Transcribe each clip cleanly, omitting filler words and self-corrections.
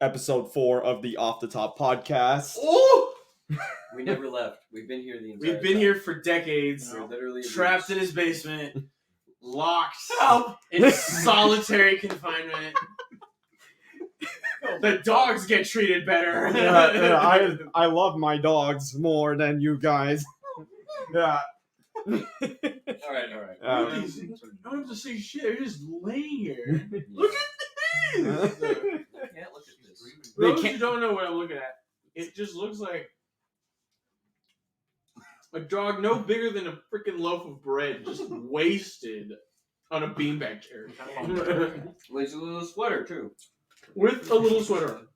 episode 4 of the Off the Top podcast. Oh! We never left. We've been here the entire We've been time. here for decades. We're literally Trapped in his basement. Locked. Help! In solitary confinement. The dogs get treated better. I love my dogs more than you guys. Yeah. All right. I don't have to say shit. They're just laying here. Look at this. Can't look at this. For those who don't know what I'm looking at, it just looks like a dog no bigger than a freaking loaf of bread, just wasted on a beanbag chair. With a little sweater too. With a little sweater on.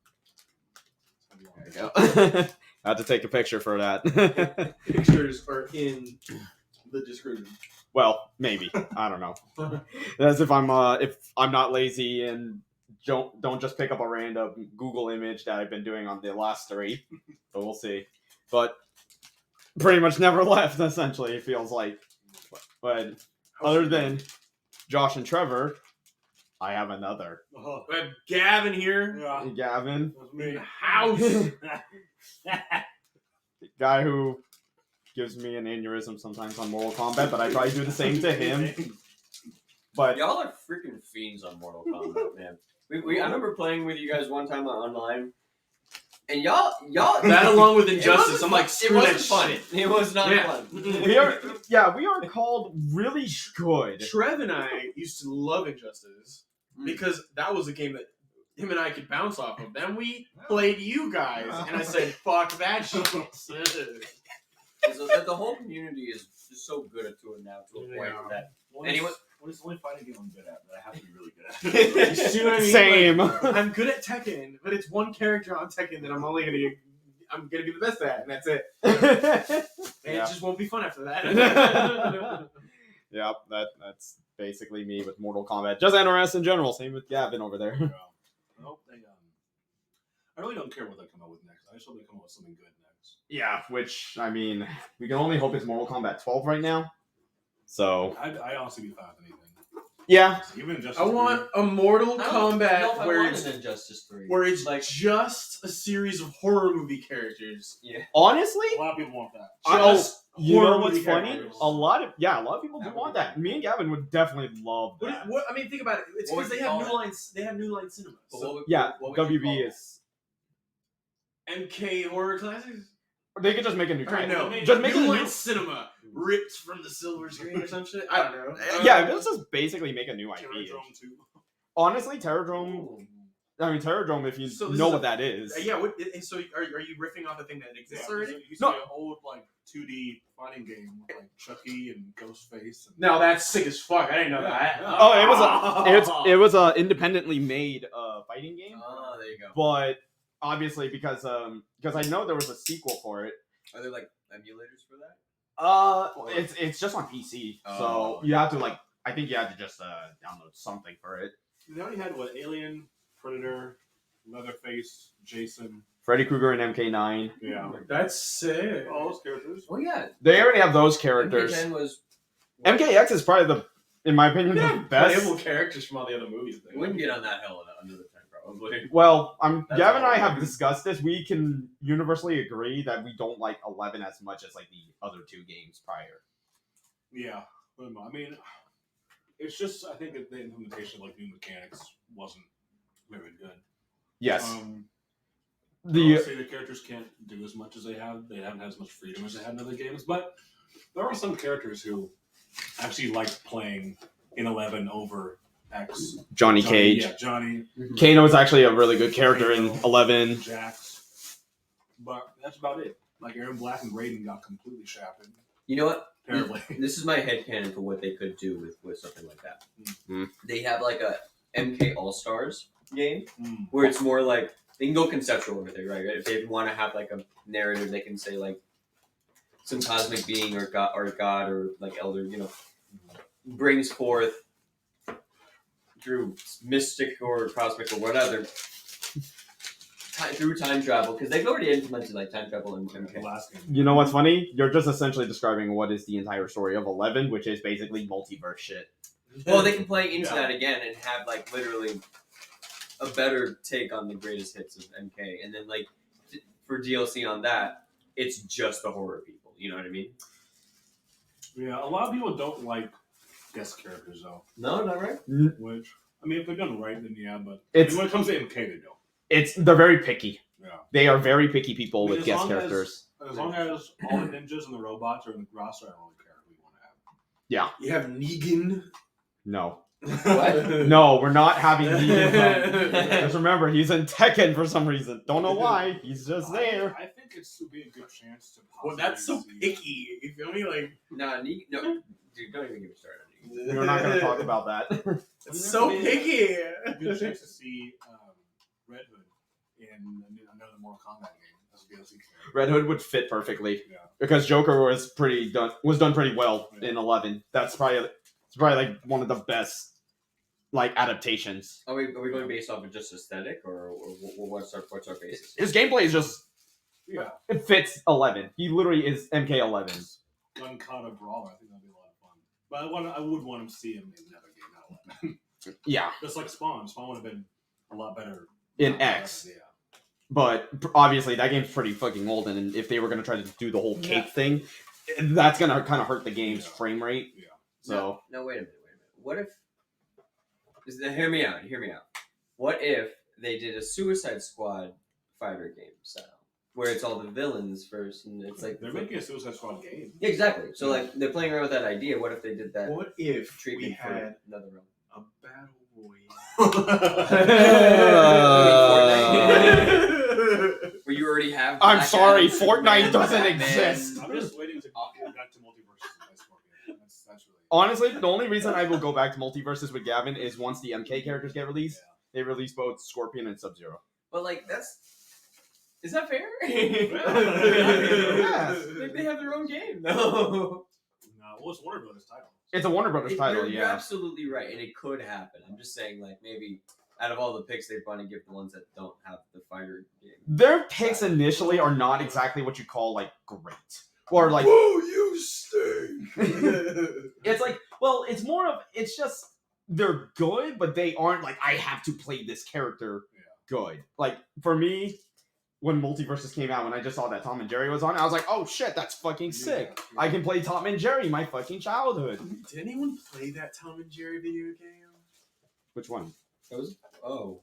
There you go. I had to take a picture for that. Pictures are in the description. Well, maybe. I don't know. As if I'm not lazy and don't just pick up a random Google image that I've been doing on the last 3. But we'll see. But pretty much never left, essentially, it feels like. But other than Josh and Trevor, I have another. We have Gavin here. Yeah, Gavin, that's In me. the house. guy who gives me an aneurysm sometimes on Mortal Kombat, but I try to do the same to him. But Y'all are freaking fiends on Mortal Kombat, man. I remember playing with you guys one time online, and y'all That along with it Injustice, wasn't I'm like, it screw wasn't that fun. shit. It was not Yeah. fun. we are called really good. Trev and I used to love Injustice because that was a game that him and I could bounce off of. Then we played you guys, and I said, fuck that shit. So that the whole community is just so good at it now to a point that anyone. What is the only fighting game I'm good at that I have to be really good at? You see what I mean? Same. Like, I'm good at Tekken, but it's one character on Tekken that I'm gonna be the best at, and that's it. And it just won't be fun after that. Yep, that's basically me with Mortal Kombat. Just NRS in general. Same with Gavin over there. I hope they. I really don't care what they come up with next. I just hope they come up with something good next. Yeah, which, I mean, we can only hope it's Mortal Kombat 12 right now. So, I honestly be fine with anything. yeah. Even just. I want a Mortal I don't know if Kombat I where wanted it's Injustice 3. where it's like just a series of horror movie characters. Honestly, A lot of people want that. Just you know horror what's movie funny? characters. A lot of people do That would want be that. cool. Me and Gavin would definitely love What, that. what I mean, think about it. It's What because would they you have call new it? lines. They have new line cinema. But So Yeah, what would you call WB it? is. MK horror classics. They could just make a new Or title. no, Just make new a line new. cinema ripped from the silver screen or some shit. I don't know. Yeah, let's just basically make a new IP. Terradrome 2. Honestly, Terradrome. I mean, Terradrome, if you So this know is what that is. Yeah. So are you riffing off a thing that exists Yeah, already? it used No. to be an old 2D fighting game with Chucky and Ghostface. And No, that's sick as fuck. I didn't know that. Yeah. Oh, it was a independently made fighting game, Oh, there you go. but obviously because I know there was a sequel for it. Are there like emulators for that? It's just on PC, Oh, so you have to I think you had to just download something for it. They already had Alien, Predator, Leatherface, Jason. Freddy Krueger and MK9. Yeah. That's sick. All those characters. Oh yeah. They already have those characters. MK10 was. MKX is probably in my opinion, the best. Playable characters from all the other movies. We wouldn't get on that hell another time probably. Well, That's Gavin and all I have right. discussed this. We can universally agree that we don't like 11 as much as like the other 2 games prior. Yeah. I mean, it's just, I think that the implementation of new mechanics wasn't very good. Yes. Honestly, the characters can't do as much as they have. They haven't had as much freedom as they had in other games. But there are some characters who actually like playing in 11 over X. Johnny Cage. Yeah, Johnny, Kano is actually a really good character in 11. Jax. But that's about it. Like Aaron Black and Raiden got completely shafted. You know what? Terribly. This is my headcanon for what they could do with something like that. Mm. They have like a MK All Stars game Mm. where it's more like they can go conceptual with it, right? If they want to have like a narrative, they can say like some cosmic being or god or like elder, brings forth through mystic or cosmic or whatever through time travel, because they've already implemented like time travel in The MK. last game. You know what's funny? You're just essentially describing what is the entire story of 11, which is basically multiverse shit. Well, they can play into Yeah. that again and have like literally a better take on the greatest hits of MK, and then like for DLC on that, it's just the horror people. You know what I mean? Yeah, a lot of people don't like guest characters though. No, not right. Which I mean, if they're done right, then yeah. But It's- when it comes to MK, they don't. They're very picky. Yeah. They are very picky people I mean, with as guest long as- characters. As long as all the ninjas and the robots are in the roster, I don't really care who you want to have. You have Negan. No. What? No, we're not having Negan. Just remember, he's in Tekken for some reason. Don't know why. He's just there. I think it's would be a good chance to. Well, that's so possibly see- picky. You feel me? Like, No, dude, don't even get me started on Negan. We're not going to talk about that. it's so picky. A good chance to see Red Hood in another Mortal Kombat game as a DLC character. Red Hood would fit perfectly Yeah. because Joker was done pretty well Yeah. in 11. It's probably like one of the best like adaptations. Are we going based off of just aesthetic, or what's our basis? His gameplay is just Yeah. it fits 11. He literally is MK11. Unkata Brawler, I think that'd be a lot of fun. But I would want to see him in another game, not 11. Yeah, Just like Spawn. Spawn would have been a lot better in X. Yeah. But obviously that game's pretty fucking old, and if they were gonna try to do the whole cape Yeah. thing, that's gonna kind of hurt the game's Yeah. frame rate. Yeah. So No, wait a minute. What if? Hear me out. What if they did a Suicide Squad fighter game style, where it's all the villains first, and it's like They're making a Suicide Squad game. Yeah, exactly. So like they're playing around with that idea. What if they did that What if we treatment had for another realm? a battle Where you already have. I'm Black sorry, Adam, Fortnite Superman, doesn't Batman. exist. I'm just waiting to get back to multiverses and play Scorpion. That's really. honestly, the only reason I will go back to multiverses with Gavin is once the MK characters get released, they release both Scorpion and Sub-Zero. But like is that fair? Yeah. They have their own game. No. No, well, it's Warner Brothers title. It's a Warner Brothers title, You're yeah. absolutely right, and it could happen. I'm just saying, like maybe out of all the picks, they'd want to give the ones that don't have the fighter game. Their picks initially are not exactly what you call like great. Or like Whoa, you stink! it's like it's more of it's just they're good, but they aren't like I have to play this character good. Like for me, when Multiverses came out, when I just saw that Tom and Jerry was on, I was like, oh shit, that's fucking sick. Yeah. I can play Tom and Jerry my fucking childhood. Did anyone play that Tom and Jerry video game? Which one?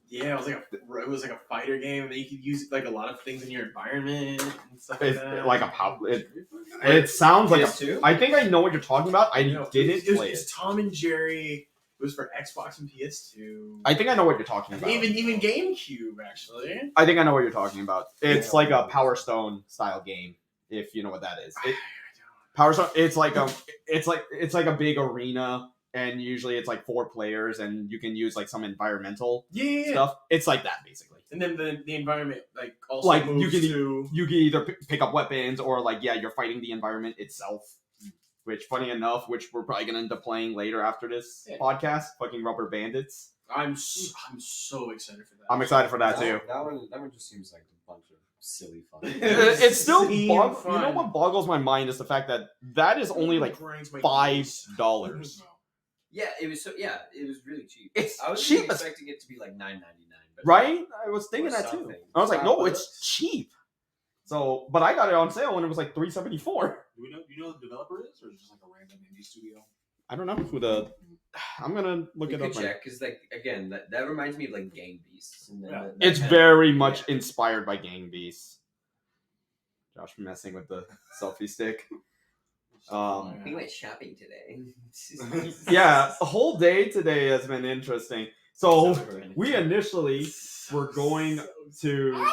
Yeah, it was like a fighter game that you could use like a lot of things in your environment and stuff like It's that. like a it sounds like a, PS2? I think I know what you're talking about. I No, didn't play It's it. Tom and Jerry. It was for Xbox and PS2. I think I know what you're talking about. Even GameCube actually. I think I know what you're talking about. It's like a Power Stone style game, if you know what that is. Power Stone. It's like a big arena, and usually it's like 4 players, and you can use like some environmental Yeah. stuff. It's like that basically. And then the environment like also Like, moves you can- to You can either pick up weapons or like you're fighting the environment itself. Which, funny enough, which we're probably gonna end up playing later after this podcast, fucking Rubber Bandits. I'm so excited for that. I'm excited for that too. That one just seems like a bunch of silly fun. It's still Seem you know fun. what boggles my mind is the fact that is only like Grinds my gears. $5. Yeah, it was really cheap. It's I was cheap as- expecting it to be like $9.99, but Right? I was thinking Or that too. something. I was like, no, But- it's cheap. So, but I got it on sale when it was like $3.74. Do you know who the developer is, or is it just like a random indie studio? I don't know who the. I'm gonna look you it could up. Right check because like again that reminds me of like Gang Beasts. And Yeah. that It's kind of- very much yeah. inspired by Gang Beasts. Josh messing with the selfie stick. We went shopping today. Yeah, the whole day today has been interesting. So we initially were going to.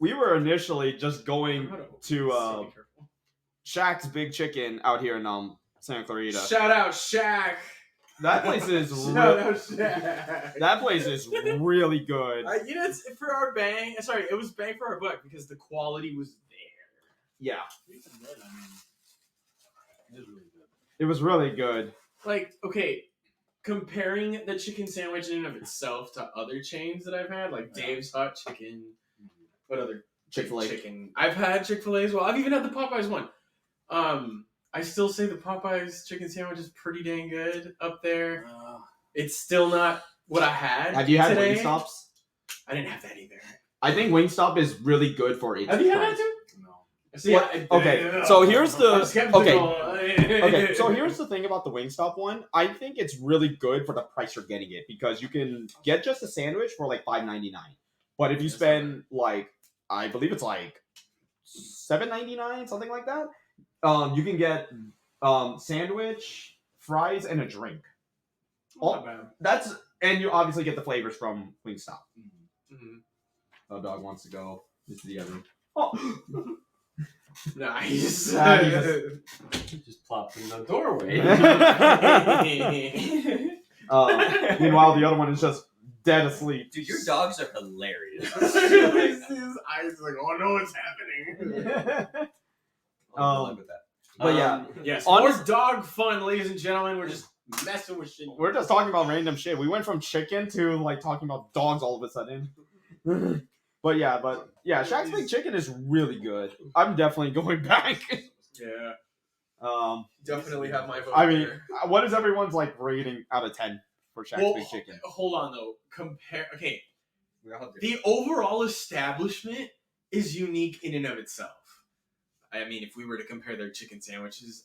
We were initially just going to Shaq's Big Chicken out here in Santa Clarita. Shout out Shaq. That place is Shout out Shaq. that place is really good. You know, it's for our bang. Sorry, it was bang for our buck because the quality was there. Yeah, It's good, I mean, it is really good. it was really good. Like, okay, comparing the chicken sandwich in and of itself to other chains that I've had, like Dave's Hot Chicken, what other Chick-fil-A. chicken? I've had Chick-fil-A as well. I've even had the Popeyes one. I still say the Popeyes chicken sandwich is pretty dang good up there. It's still not what I had. Have you had today. Wingstops? I didn't have that either. I think Wingstop is really good for its Have you had price. that too? No. See, What? Okay, so here's the- I'm skeptical. Okay, so here's the thing about the Wingstop one. I think it's really good for the price you're getting it because you can get just a sandwich for like $5.99. But if you That's spend like, I believe it's like $7.99, something like that, you can get sandwich, fries, and a drink. Not bad. That's and you obviously get the flavors from Wingstop. Mhm. Oh, dog wants to go into the other room. Oh. Nice. He just plopped in the doorway. Meanwhile, the other one is just dead asleep. Dude, your dogs are hilarious. His eyes like, oh no, what's happening? Good luck with that. But yeah, yes, honest- more dog fun, ladies and gentlemen. We're just messing with shit. we're just talking about random shit. We went from chicken to like talking about dogs all of a sudden. but yeah, Shaq's Big Chicken is really good. I'm definitely going back. Yeah, definitely have my vote. I mean, there. what is everyone's like rating out of 10 for Shaq's Well, Big Chicken? hold on though. Okay, We're all the overall establishment is unique in and of itself. I mean, if we were to compare their chicken sandwiches,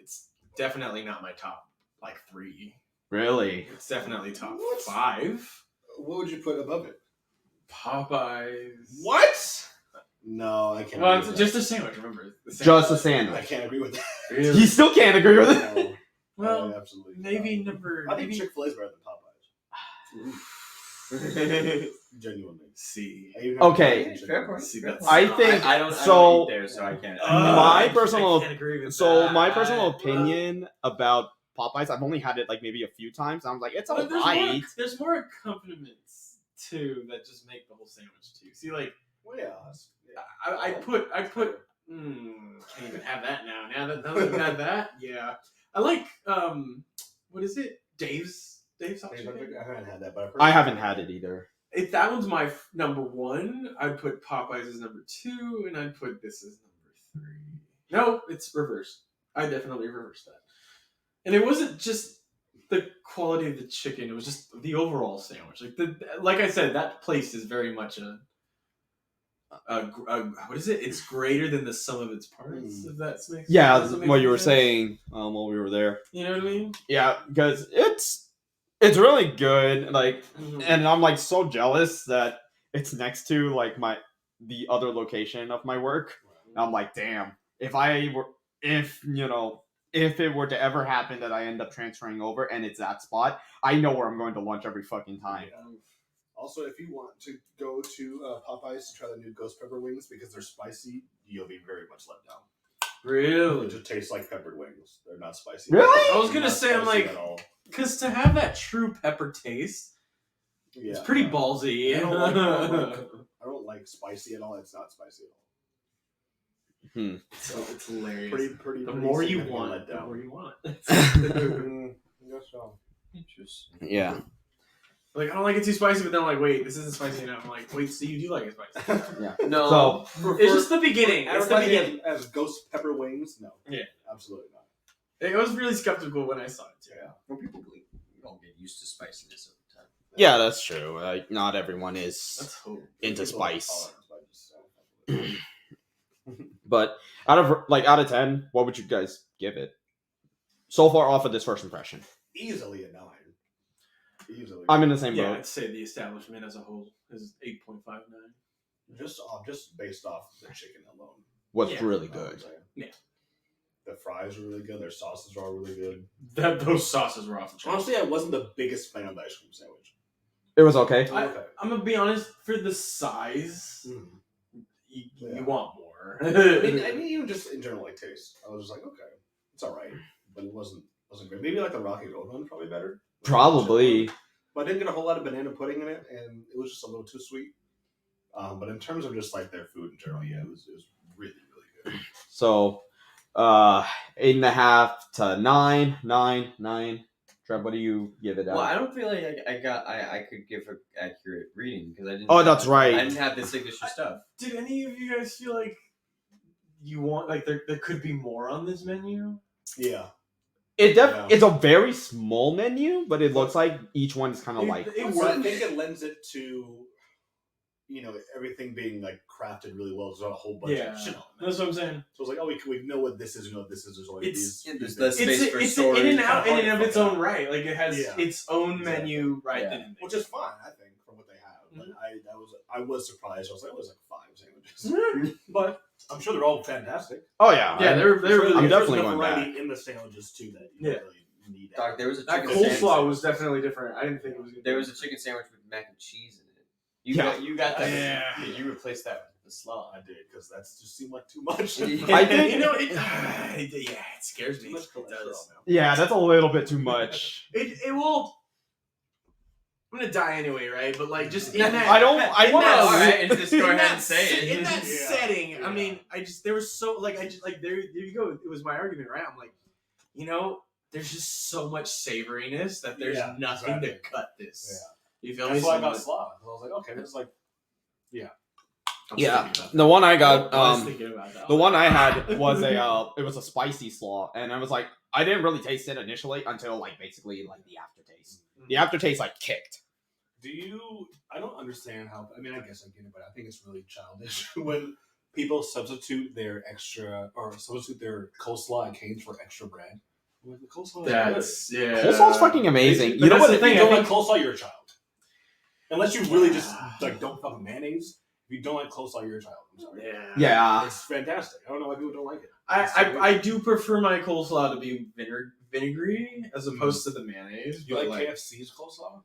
it's definitely not my top like 3. Really? It's definitely top What? 5. What would you put above it? Popeyes. What? No, I can't. Well, agree it's with just a sandwich. Remember, the Just a that. I sandwich. can't agree with that. Really? You still can't agree with it. No, Well, absolutely. maybe not. number. I think maybe Chick-fil-A is better than Popeyes. Genuinely. C. I even Okay. have Fair point. See, that's- I think I don't so. eat there, so I can't. My personal- I can't agree with So that. my personal opinion about Popeyes, I've only had it like maybe a few times. And I'm like, it's But alright. there's more accompaniments too that just make the whole sandwich too. See, like Well, yeah. that's- yeah. I put. Can't even have that now. Now that I've had that, yeah. I like what is it? Dave's sauce. I Chicken? haven't had that, but I've heard I haven't had it either. If that one's my number 1, I'd put Popeyes as number 2, and I'd put this as number 3. No, it's reversed. I definitely reversed that. And it wasn't just the quality of the chicken; it was just the overall sandwich. Like I said, that place is very much a what is it? It's greater than the sum of its parts. If that makes Yeah, does it make what you were sense? saying while we were there. You know what I mean? Yeah, because it's really good. Like, and I'm like so jealous that it's next to like the other location of my work. I'm like, damn, if it were to ever happen that I end up transferring over and it's that spot, I know where I'm going to lunch every fucking time. Yeah. Also, if you want to go to Popeyes to try the new ghost pepper wings because they're spicy, you'll be very much let down. It Really? just tastes like peppered wings. They're not spicy. Really? I was gonna Not say, I'm spicy like- at all. Because to have that true pepper taste, Yeah, it's pretty no. ballsy. I don't like spicy at all. It's not spicy at all. So it's hilarious. Pretty. The pretty more you significant want, let the down. more you want. Guess so. Interesting. Yeah. Like, I don't like it too spicy, but then I'm like, wait, this isn't spicy enough. I'm like, wait, so you do like it spicy? No. So It's just the beginning. It's the Advertising beginning. as ghost pepper wings? No. Yeah. Absolutely not. I was really skeptical when I saw it too. Yeah. Well, people don't get used to spiciness over time. yeah, that's true. Like, not everyone is Let's hope. into People are spice. tolerant, so I just- But out of 10, what would you guys give it? So far off of this first impression, Easily a 9. Easily. I'm in the same Yeah, boat. I'd say the establishment as a whole is 8.59. just based off the chicken alone. Was Yeah. really you know what I'm good. saying? Yeah. The fries are really good. Their sauces are all really good. Those sauces were off the charts. Honestly, I wasn't the biggest fan of the ice cream sandwich. It was okay. Okay. I'm gonna be honest. For the size, Mm. you Yeah. want more. I mean, even just in general, like taste, I was just like, okay, it's all right, but it wasn't great. Maybe like the Rocky Road one, probably better. Probably. But I didn't get a whole lot of banana pudding in it, and it was just a little too sweet. But in terms of just like their food in general, yeah, it was really really good. So, 8.5 to 9. Trev, what do you give it out? Well, I don't feel like I could give an accurate reading because I didn't. Oh, that's right. I didn't have the signature stuff. Did any of you guys feel like you want like there could be more on this menu? Yeah, It's a very small menu, but it looks like each one is kind of like. It So I works. think it lends it to, everything being like crafted really well. There's not a whole bunch Yeah, of shit on it. that's what I'm saying. So it's like, we know what this is. We know what this is. There's only It's- these. there's these the things. space for It's story. in and out Kinda in and of hard its to fuck own up. right. Like it has Yeah. its own Exactly. menu right Yeah. then and there. Which is fine, I think, from what they have. But Mm-hmm. I was surprised. I was like, it was like 5 sandwiches. But I'm sure they're all fantastic. Oh yeah, Yeah, they're really I'm good. definitely There's enough going variety in the sandwiches too that you Yeah. don't really need. Dog, there was a That chicken coleslaw sandwich. was definitely different. I didn't think it was. Gonna There be was a chicken sandwich with mac and cheese in it. You got that. Yeah. You replaced that with the slaw. I did because that just seemed like too much. I think- You know, it scares me. Too much It cholesterol does. now. yeah, that's a little bit too much. It will. I'm gonna die anyway, right? But like, just in that, I don't. I in want that- to. Alright, and just go in ahead that and say se- it. In that Yeah. setting, I Yeah. mean, there was so like there you go. It was my argument, right? I'm like, there's just so much savoriness that there's Yeah, nothing exactly. to cut this. You feel me? That's why I So, got slaw. I was like, okay, this is like, I was Yeah, thinking about the one I got. that. I was thinking about that. The one I had was it was a spicy slaw, and I was like, I didn't really taste it initially until like basically like the aftertaste. The aftertaste like kicked. I don't understand how, I mean, I guess I get it, but I think it's really childish when people substitute their coleslaw and canes for extra bread. I'm like, the coleslaw is That's yeah. Coleslaw's fucking amazing. But You know that's what? the If you thing, don't I like think- coleslaw, you're a child. Unless you really just like don't fuck with mayonnaise. If you don't like coleslaw, you're a child. I'm sorry. Yeah. It's fantastic. I don't know why people don't like it. I do prefer my coleslaw to be vinegary as opposed to the mayonnaise. You but like KFC's coleslaw?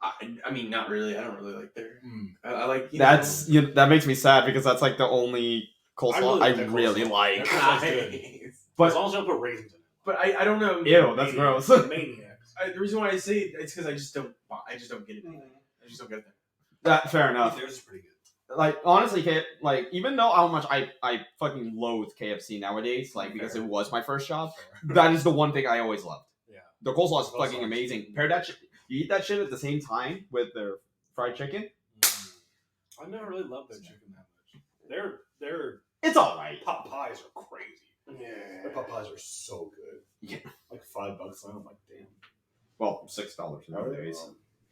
I mean, not really. I don't really like their. Mm. I like That makes me sad because that's like the only coleslaw I that really coleslaw. like. That coleslaw's good. But- as long as you don't put raisins in it. But I don't know. Ew, that's gross. Maniacs. The reason why I say it's because I just don't get it. I just don't get it. That fair enough. Theirs is pretty good. Like honestly, even though how much I fucking loathe KFC nowadays, like because Fair. it was my first job, that is the one thing I always loved. Yeah. The coleslaw is Coleslaw fucking is- amazing. Pair that shit. You eat that shit at the same time with their fried chicken. I never really loved their chicken that much. Their It's all right. pot pies are crazy. Yeah. Their pot pies are so good. Yeah. Like $5. I'm like, damn. Well, $6 nowadays.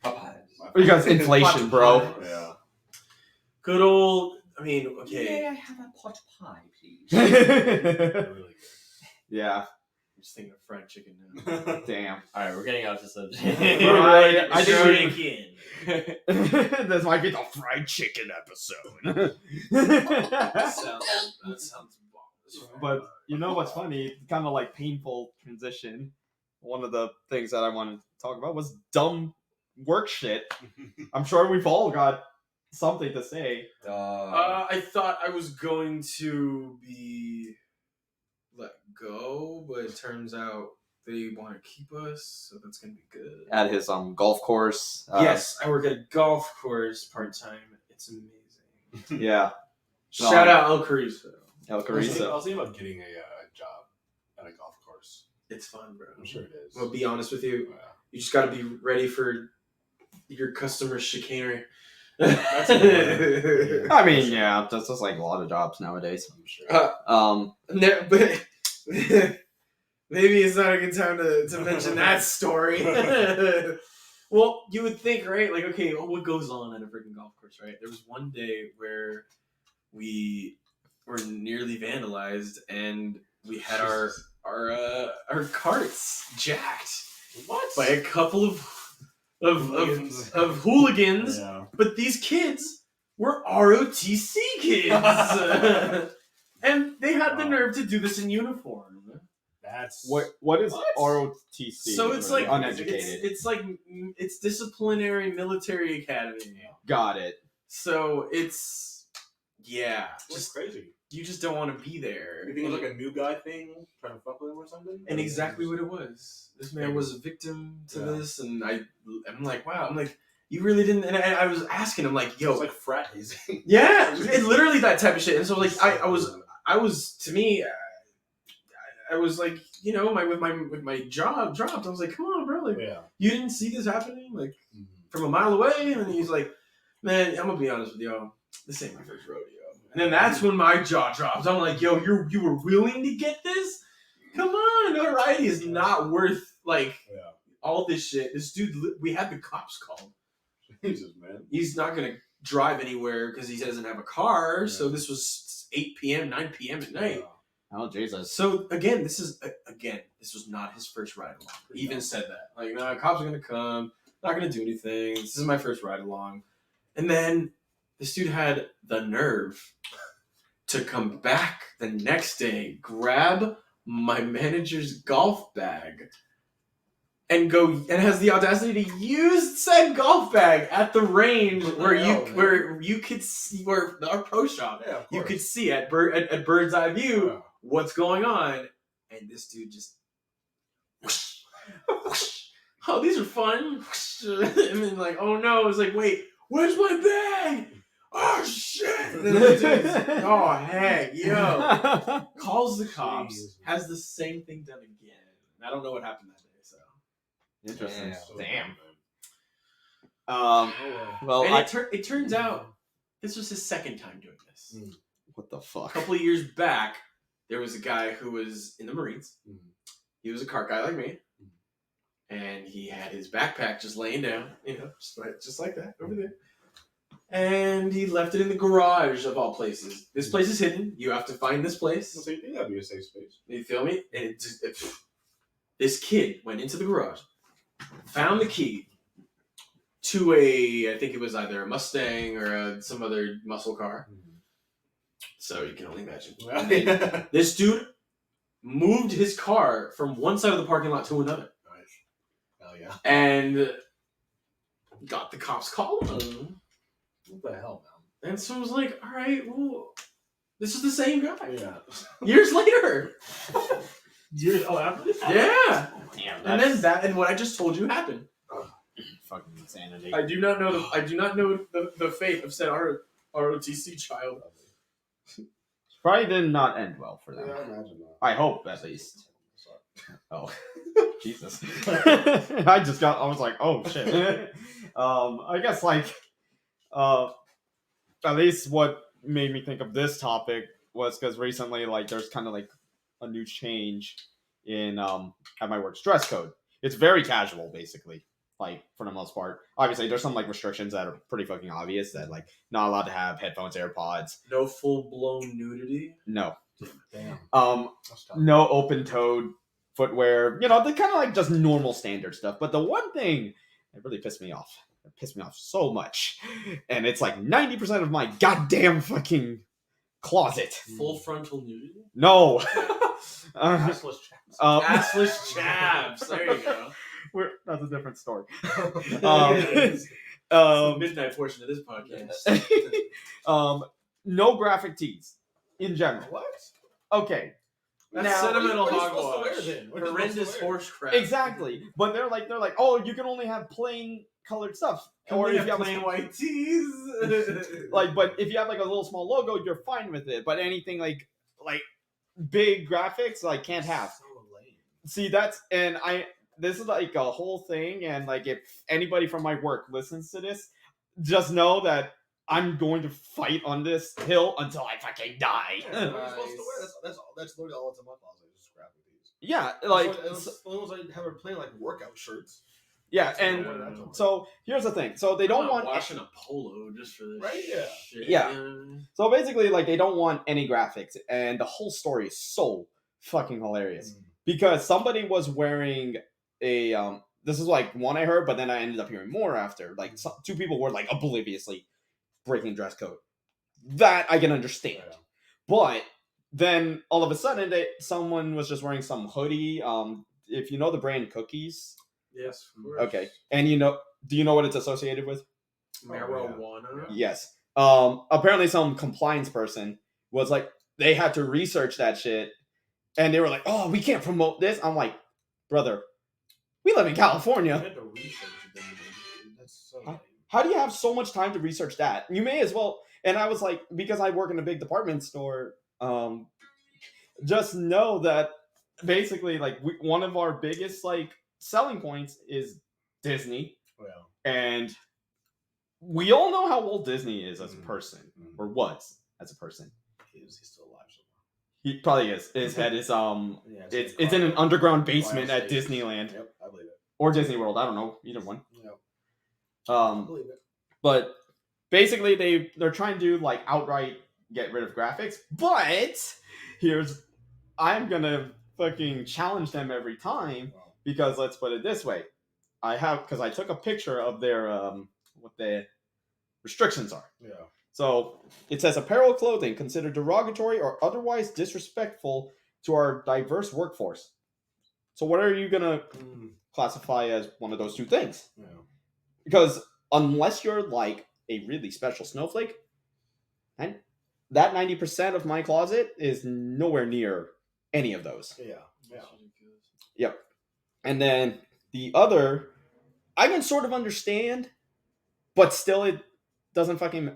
Popeyes. Because inflation, Pot bro. pie. Yeah. Good old. I mean, okay. May I have a pot pie, please? They're really Yeah. I'm just thinking of fried chicken now. good. Damn. All right, we're getting off the subject. Right, I think Chicken. This might be the fried chicken episode. That sounds bomb. But you know what's funny? Kind of like painful transition. One of the things that I wanted to talk about was dumb work shit. I'm sure we've all got something to say. I thought I was going to be let go, but it turns out they want to keep us, so that's gonna be good. At his golf course. Yes, I work at a golf course part time. It's amazing. Yeah. Shout out El Carizo. El I was Carizo. thinking about getting a job at a golf course. It's fun, bro. I'm sure it is. I'll be honest with you. Yeah. You just got to be ready for your customer chicanery. That's a good one. I mean, yeah, that's just like a lot of jobs nowadays. I'm sure. No, but maybe it's not a good time to mention that story. Well, you would think, right? Like, okay, what goes on at a freaking golf course, right? There was one day where we were nearly vandalized, and we had our carts jacked What? by a couple of Hooligans. hooligans. Yeah. But these kids were ROTC kids. And they had the Wow. nerve to do this in uniform. That's What is What? ROTC? So it's like uneducated. it's disciplinary military academy. Got it. So it's just just crazy. you just don't want to be there. You think it was like a new guy thing, trying to fuck with him or something? And exactly what it was. This man was a victim to Yeah. this, and I'm like, wow. I'm like, you really didn't. And I was asking him like, It yo, was like frat hazing. yeah, it's literally that type of shit. And so like I was to me, I was like, you know, with my job dropped. I was like, come on, bro, like Yeah. you didn't see this happening like from a mile away. And he's like, man, I'm gonna be honest with y'all, this ain't my first rodeo. And then that's when my jaw drops. I'm like, yo, you were willing to get this? Come on, notoriety is not worth like Yeah. all this shit. This dude, we had the cops called. Jesus, man. He's not gonna drive anywhere because he doesn't have a car. Yeah. So this was 8 p.m., 9 p.m. at night. Oh Jesus. So again, this was not his first ride along. He even said that. Like, no, cops are gonna come, not gonna do anything. This is my first ride along. And then this dude had the nerve to come back the next day, grab my manager's golf bag, and has the audacity to use said golf bag at the range where you could see, where our pro shop, Yeah, of you course. could see at bird's eye view Yeah. what's going on, and this dude just whoosh, whoosh. Oh, these are fun. Whoosh. And then like, oh no, it's like, wait, where's my bag? Oh shit! And then the dude's, oh heck, yo, calls the cops, Jeez. has the same thing done again. I don't know what happened that day, so. Interesting. Yeah. Damn. Oh, Well, And I, it turns out this was his second time doing this. Mm. what the A fuck? couple of years back, there was a guy who was in the Marines. Mm. He was a cart guy like me. And he had his backpack just laying down, just like that, over there. And he left it in the garage, of all places. This place is hidden. You have to find this place. So you think that'd be a safe space? You feel me? And this kid went into the garage, found the key to I think it was either a Mustang or some other muscle car. So you can only imagine. And then this dude moved his car from one side of the parking lot to another. Nice. Hell yeah. And got the cops calling him. What the hell, man? And so I was like, all right, well, this is the same guy. Yeah. Years later. After this? Yeah. Damn, And then and what I just told you happened. fucking insanity. I do not know the fate of said ROTC child. Probably did not end well for Yeah, them. I imagine that. I hope, at least. Oh, Jesus! I was like, oh shit. I guess at least what made me think of this topic was because recently, there's kind of a new change in at my work's dress code. It's very casual, basically. For the most part. Obviously, there's some restrictions that are pretty fucking obvious that not allowed to have headphones, AirPods. No full blown nudity. No. Damn. That's tough. No open-toed footwear. The kind of just normal standard stuff. But the one thing that really pissed me off. It pissed me off so much. And it's 90% of my goddamn fucking closet. Full frontal nudity. No. Assless chaps. Assless chaps. There you go. That's a different story. It's the midnight portion of this podcast. No graphic tees in general. What? Okay. That's Now- sentimental what are you supposed to hogwash. wear then? What are you Horrendous supposed to wear? horse crap. Exactly. But they're like, oh, you can only have plain colored stuff. Or if you have plain white tees. but if you have a little small logo, you're fine with it. But anything like big graphics, can't have. So lame. See, this is a whole thing, and if anybody from my work listens to this, just know that I'm going to fight on this hill until I fucking die. Yeah, what are you supposed to wear? That's literally all that's in my closet. Just graphic tees. Yeah, As long as I have her playing workout shirts. yeah, Yeah, and that's so here's the thing. So they don't I'm not want washing a polo just for this. Right? Yeah. Shit. Yeah. So basically, they don't want any graphics, and the whole story is so fucking hilarious because somebody was wearing a This is one I heard, but then I ended up hearing more after. Two people were obliviously breaking dress code. That I can understand, Yeah. but then all of a sudden, someone was just wearing some hoodie. If you know the brand Cookies, Yes. okay, and do you know what it's associated with? Marijuana. Yes. Apparently some compliance person was they had to research that shit and they were like, oh, we can't promote this. I'm like, brother, we live in I California. had to research it. Then. That's so lame. How do you have so much time to research that? You may as well. And I was like, because I work in a big department store, just know that basically one of our biggest selling points is Disney. Well, And we all know how old Disney is as a person, Mhm. or was as a person. he's still alive somewhere. He probably is. His head is Yeah, it's in an underground basement at Cryo stasis. Disneyland Yep, I believe it. or Disney World. I don't know, either one. Yep, I believe it. But basically they're trying to like outright get rid of graphics. But I'm gonna fucking challenge them every time Wow. because let's put it this way, because I took a picture of their what the restrictions are. Yeah. So it says apparel clothing considered derogatory or otherwise disrespectful to our diverse workforce. So what are you gonna classify as one of those two things? Yeah. Because unless you're like a really special snowflake, and that 90% of my closet is nowhere near any of those. Yeah. Yeah. Yep. And then the other, I can sort of understand, but still it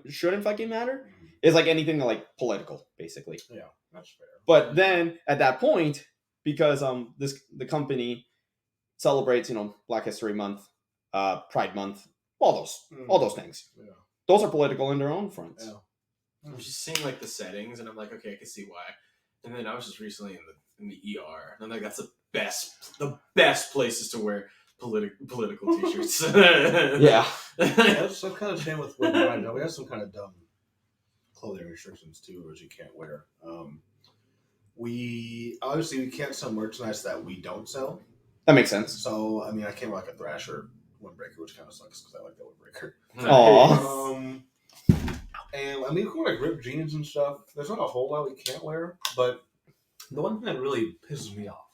shouldn't fucking matter. Is like anything like political, basically. Yeah, that's fair. But then at that point, because the company celebrates, Black History Month, Pride Month, all those things. Yeah. Those are political in their own fronts. Yeah. I'm just seeing like the settings, and I'm like, okay, I can see why. And then I was just recently in the ER, and I'm like, that's the best places to wear political t-shirts. Yeah. That's some kind of shame with mine. We have some kind of dumb clothing restrictions too, which you can't wear. We can't sell merchandise that we don't sell. That makes sense. So I mean, I can't wear like a Thrasher windbreaker, which kind of sucks because I like that windbreaker. Aw. And I mean, we can wear like ripped jeans and stuff. There's not a whole lot we can't wear, but the one thing that really pisses me off,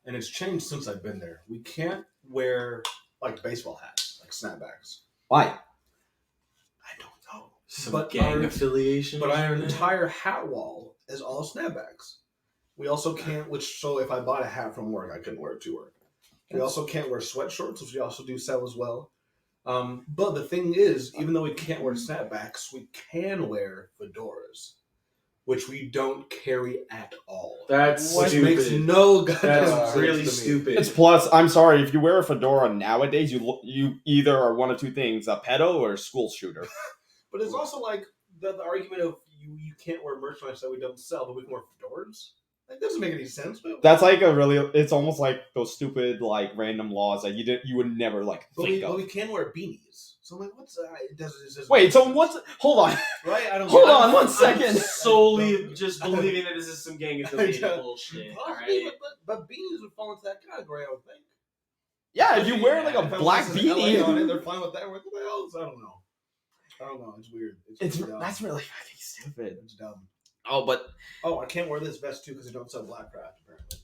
and it's changed since I've been there, we can't wear like baseball hats, like snapbacks. Why? I don't know. Some But gang our- affiliation. But our entire hat wall is all snapbacks. We also can't, so if I bought a hat from work, I couldn't wear it to work. We also can't wear sweatshorts, which we also do sell as well. But the thing is, even though we can't wear snapbacks, we can wear fedoras, which we don't carry at all. That's Which stupid. makes no goddamn That's sense really to me. stupid. It's plus, I'm sorry, if you wear a fedora nowadays, you either are one of two things, a pedo or a school shooter. But it's also like the argument of you can't wear merchandise that we don't sell, but we can wear fedoras. That doesn't make any sense. But That's like it's almost like those stupid like random laws that you would never like think but of. we can wear beanies. So I'm like, what's that? It doesn't Wait, make so sense. what's, hold on. Right? I don't Hold get it. on, one I'm second. solely just believing that this is some gang affiliated Yeah. bullshit. Possibly, Alright. but beanies would fall into that category, I would think. Yeah, if you wear like a If it black says LA on it, beanie, they're fine with that. What the hell? I don't know. It's weird. it's dumb. that's really fucking stupid. It's dumb. Oh, but Oh, I can't wear this vest too because they don't sell Black Craft apparently.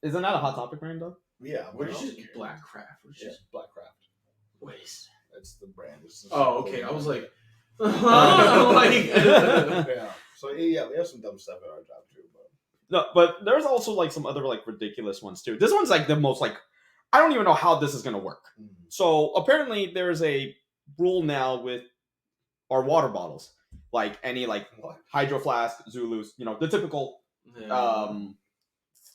isn't that a Hot Topic brand though? Yeah, What is else it? do you care? Black Craft. What is Yeah, it? Black Craft. Wait. That's the brand. It's the Oh, okay. I was like, like yeah. So yeah, we have some dumb stuff at our job too. But No, but there's also like some other like ridiculous ones too. This one's like the most like, I don't even know how this is gonna work. So apparently there's a rule now with our water bottles, like any like what? Hydro Flask, Zulus, the typical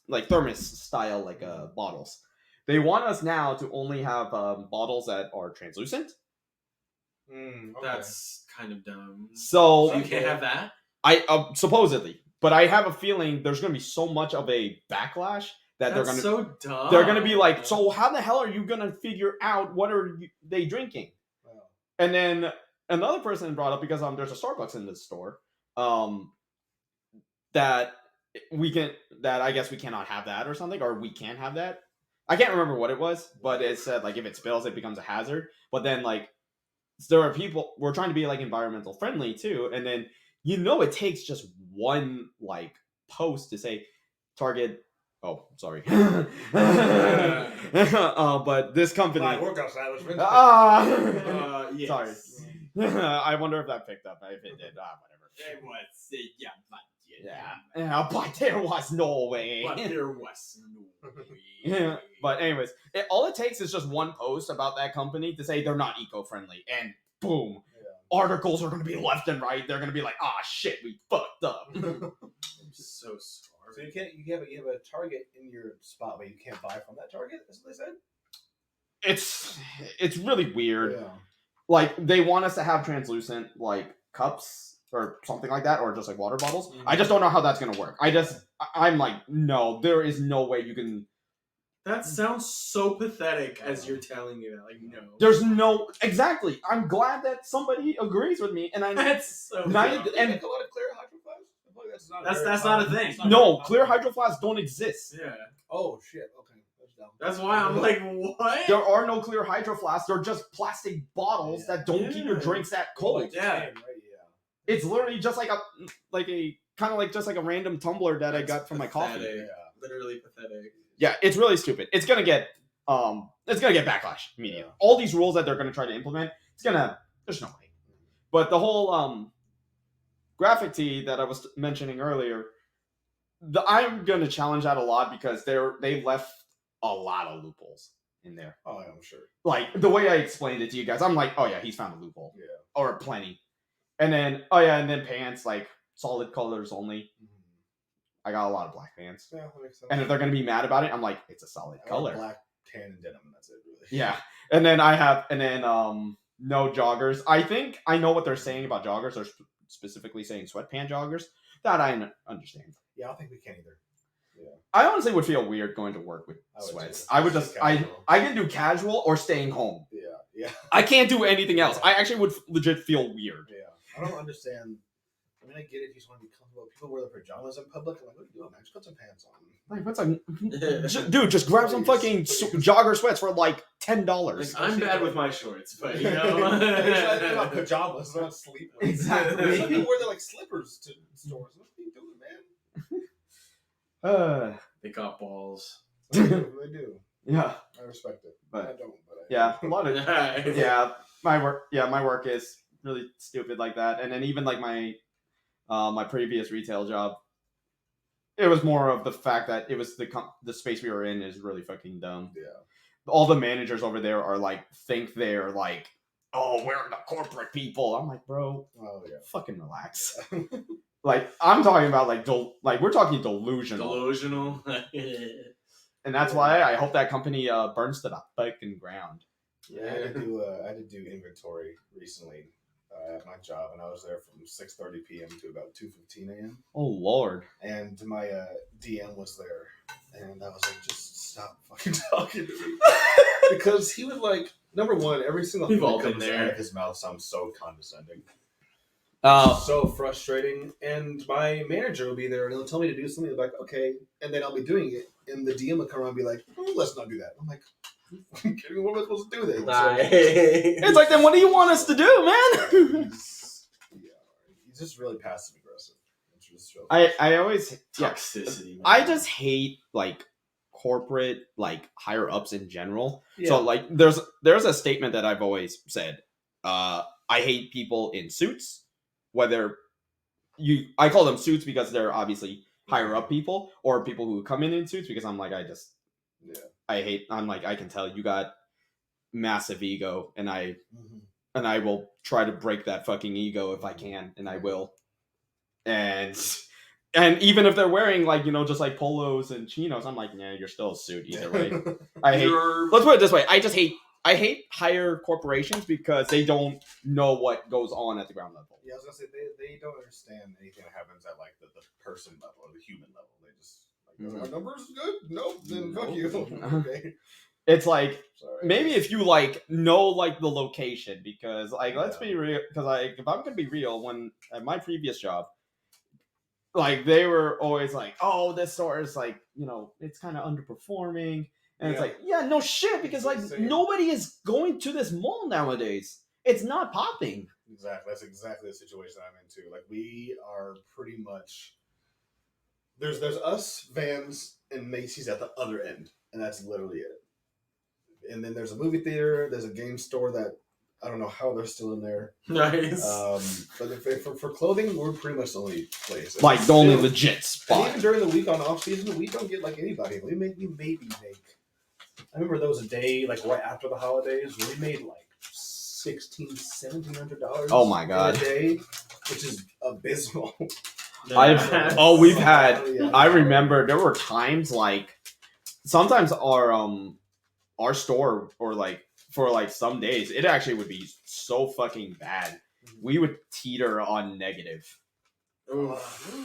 like thermos style like bottles. They want us now to only have bottles that are translucent. Okay. That's kind of dumb. So So you can't have that? I supposedly, but I have a feeling there's gonna be so much of a backlash that That's so dumb. they're gonna be like, so how the hell are you gonna figure out what are they drinking? Wow. And then another person brought up, because there's a Starbucks in this store, that I guess we cannot have that or something, or we can have that. I can't remember what it was, but it said like if it spills, it becomes a hazard. But then like there are people, we're trying to be like environmental friendly too, and then it takes just one like post to say Target. Oh, sorry. But this company. My workout establishment. Yes. Sorry. I wonder if that picked up. If it did, whatever. It was, yeah, but Yeah, but there was no way. But there was no Yeah, way. but anyways, all it takes is just one post about that company to say they're not eco-friendly, and boom, articles are going to be left and right. They're going to be like, "Ah, shit, we fucked up." I'm so sorry. So you have a Target in your spot, but you can't buy from that Target. That's what they said. It's really weird. Yeah. Like they want us to have translucent like cups or something like that, or just like water bottles. Mhm. I just don't know how that's gonna work. I'm like, no, there is no way you can. That sounds so pathetic as you're telling me that. Like, no. There's no exactly. I'm glad that somebody agrees with me, and I That's so Not- dumb. They and- make a lot of clear hydro flasks. I feel like that's not. That's- very that's not a common. thing. It's not no very clear common. hydro flasks don't exist. Yeah. Oh shit. Okay, that's dumb. That's why I'm like, what? There are no clear hydro flasks. They're just plastic bottles that don't keep your Yeah. drinks that cold. Like, Yeah. right, It's literally just like a kind of like just like a random tumbler that I got from my coffee. Pathetic. yeah. Literally pathetic. Yeah, it's really stupid. It's gonna get backlash media. Yeah. All these rules that they're gonna try to implement, there's no way. But the whole graphic tee that I was mentioning earlier, I'm gonna challenge that a lot because they left a lot of loopholes in there. Oh, yeah, I'm sure. Like the way I explained it to you guys, I'm like, oh yeah, he's found a loophole. Yeah. Or plenty. And then and then pants, like solid colors only. I got a lot of black pants. Yeah, that makes sense. And if they're gonna be mad about it, I'm like, it's a solid I wear color. black, tan, and denim, and that's it, really. Yeah. And then no joggers. I think I know what they're saying about joggers. They're specifically saying sweatpant joggers. That I understand. Yeah, I don't think we can either. I honestly would feel weird going to work with I would sweats. too. I would Just just I casual. can do casual or staying home. Yeah, yeah, I can't do anything else. I actually would legit feel weird. yeah. I don't understand. I mean, I get it if you just want to be comfortable. People wear their pajamas in public. I'm like, what are you doing, man? Just put some pants on. Like, what's dude? Just grab some fucking jogger sweats for like $10. Like, I'm bad with my shorts, but you know. They're not pajamas. They're not sleepwear. Exactly. Some people wear their like slippers to stores. What are you doing, man? They got balls. They do. Yeah, I respect it. But- I don't. But I yeah, a lot of Yeah. my work is really stupid like that. And then even like my previous retail job, it was more of the fact that it was the space we were in is really fucking dumb. Yeah. All the managers over there are like think they're like, oh, we're the corporate people. I'm like, bro, Oh yeah. fucking relax. Like I'm talking about like we're talking delusional. Delusional. And that's why I hope that company burns to the fucking ground. Yeah, I had to do inventory recently at my job, and I was there from 6:30 p.m. to about 2:15 a.m. Oh Lord. And my DM was there, and I was like, just stop fucking talking to me, because he would like number one, every single We've thing all that been comes there. out of his mouth sounds so condescending, Oh. so frustrating. And my manager will be there, and he'll tell me to do something like, okay, and then I'll be doing it, and the DM will come around and be like, let's not do that. I'm like, kidding me? What am I supposed to do then? It's like, then what do you want us to do, man? He's just really passive aggressive. It's just really I always Toxicity. Man. I just hate like corporate like higher ups in general. Yeah. So like there's a statement that I've always said. I hate people in suits, whether I call them suits because they're obviously higher up people, or people who come in suits because I'm like I'm like, I can tell you got massive ego, and I will try to break that fucking ego if I can, and I will. And even if they're wearing like, just like polos and chinos, I'm like, yeah, you're still a suit either way. I hate. Let's put it this way: I hate higher corporations because they don't know what goes on at the ground level. Yeah, I was gonna say they don't understand anything that happens at like the person level or the human level. They just like, our numbers good? Nope, then fuck you. Okay. It's like Sorry. maybe if you like know like the location, because like let's be real, because like if I'm gonna be real, when at my previous job, like they were always like, oh, this store is like it's kind of underperforming, and it's Yeah. like, yeah, no shit, because like Same. nobody is going to this mall nowadays. It's not popping. Exactly. That's exactly the situation I'm in too. Like we are pretty much there's us, Vans, and Macy's at the other end, and that's literally it. And then there's a movie theater. There's a game store that I don't know how they're still in there. Nice. But for clothing, we're pretty much the only place. Like the only And legit even spot. during the week on off season, we don't get like anybody. We maybe make. I remember there was a day like right after the holidays where we made like $1,700. Oh my God. In a day, which is abysmal. We've had. Yeah. I remember there were times like sometimes our store or like for like some days it actually would be so fucking bad we would teeter on negative Well,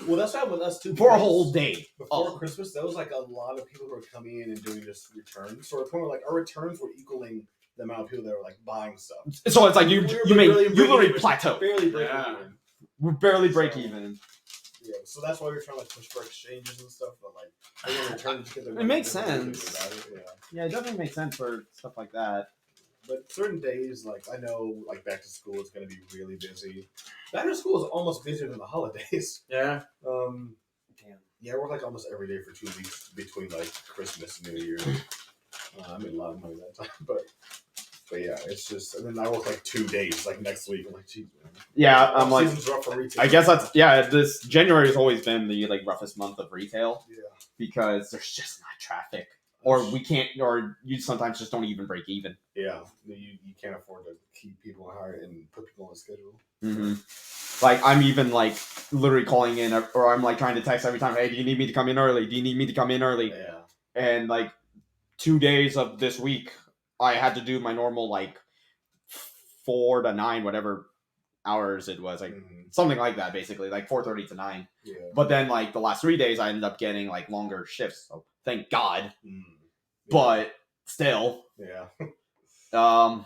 that's what happened with us too. for a because whole day. Before Christmas, there was like a lot of people who were coming in and doing just returns. So the point where like our returns were equaling the amount of people that were like buying stuff. So it's like you literally plateau. Barely break Yeah. even. We barely break even. Yeah, so that's why we were trying to like push for exchanges and stuff. But like, everyone returned to get their It money, makes they didn't do sense. anything about it, yeah. Yeah, it definitely makes sense for stuff like that. But certain days, like I know, like back to school is going to be really busy. Back to school is almost busier than the holidays. Yeah. Um, Damn. yeah, I work like almost every day for 2 weeks between like Christmas and New Year. I made a lot of money that time, but yeah, it's just, and then I work like 2 days, like next week. I'm like, geez, man. Yeah, I'm like, Season's rough for retail. I guess that's this January has always been the like roughest month of retail Yeah. because there's just not traffic, or we can't, or you sometimes just don't even break even. Yeah, you can't afford to keep people hired and put people on a schedule. Mm-hmm. Like I'm even like literally calling in, or I'm like trying to text every time. Hey, do you need me to come in early? Do you need me to come in early? Yeah. And like 2 days of this week, I had to do my normal like 4 to 9 whatever hours it was, like something like that, basically like 4:30 to 9. Yeah. But then like the last 3 days, I ended up getting like longer shifts. So thank God. Mm. But still, Yeah. um.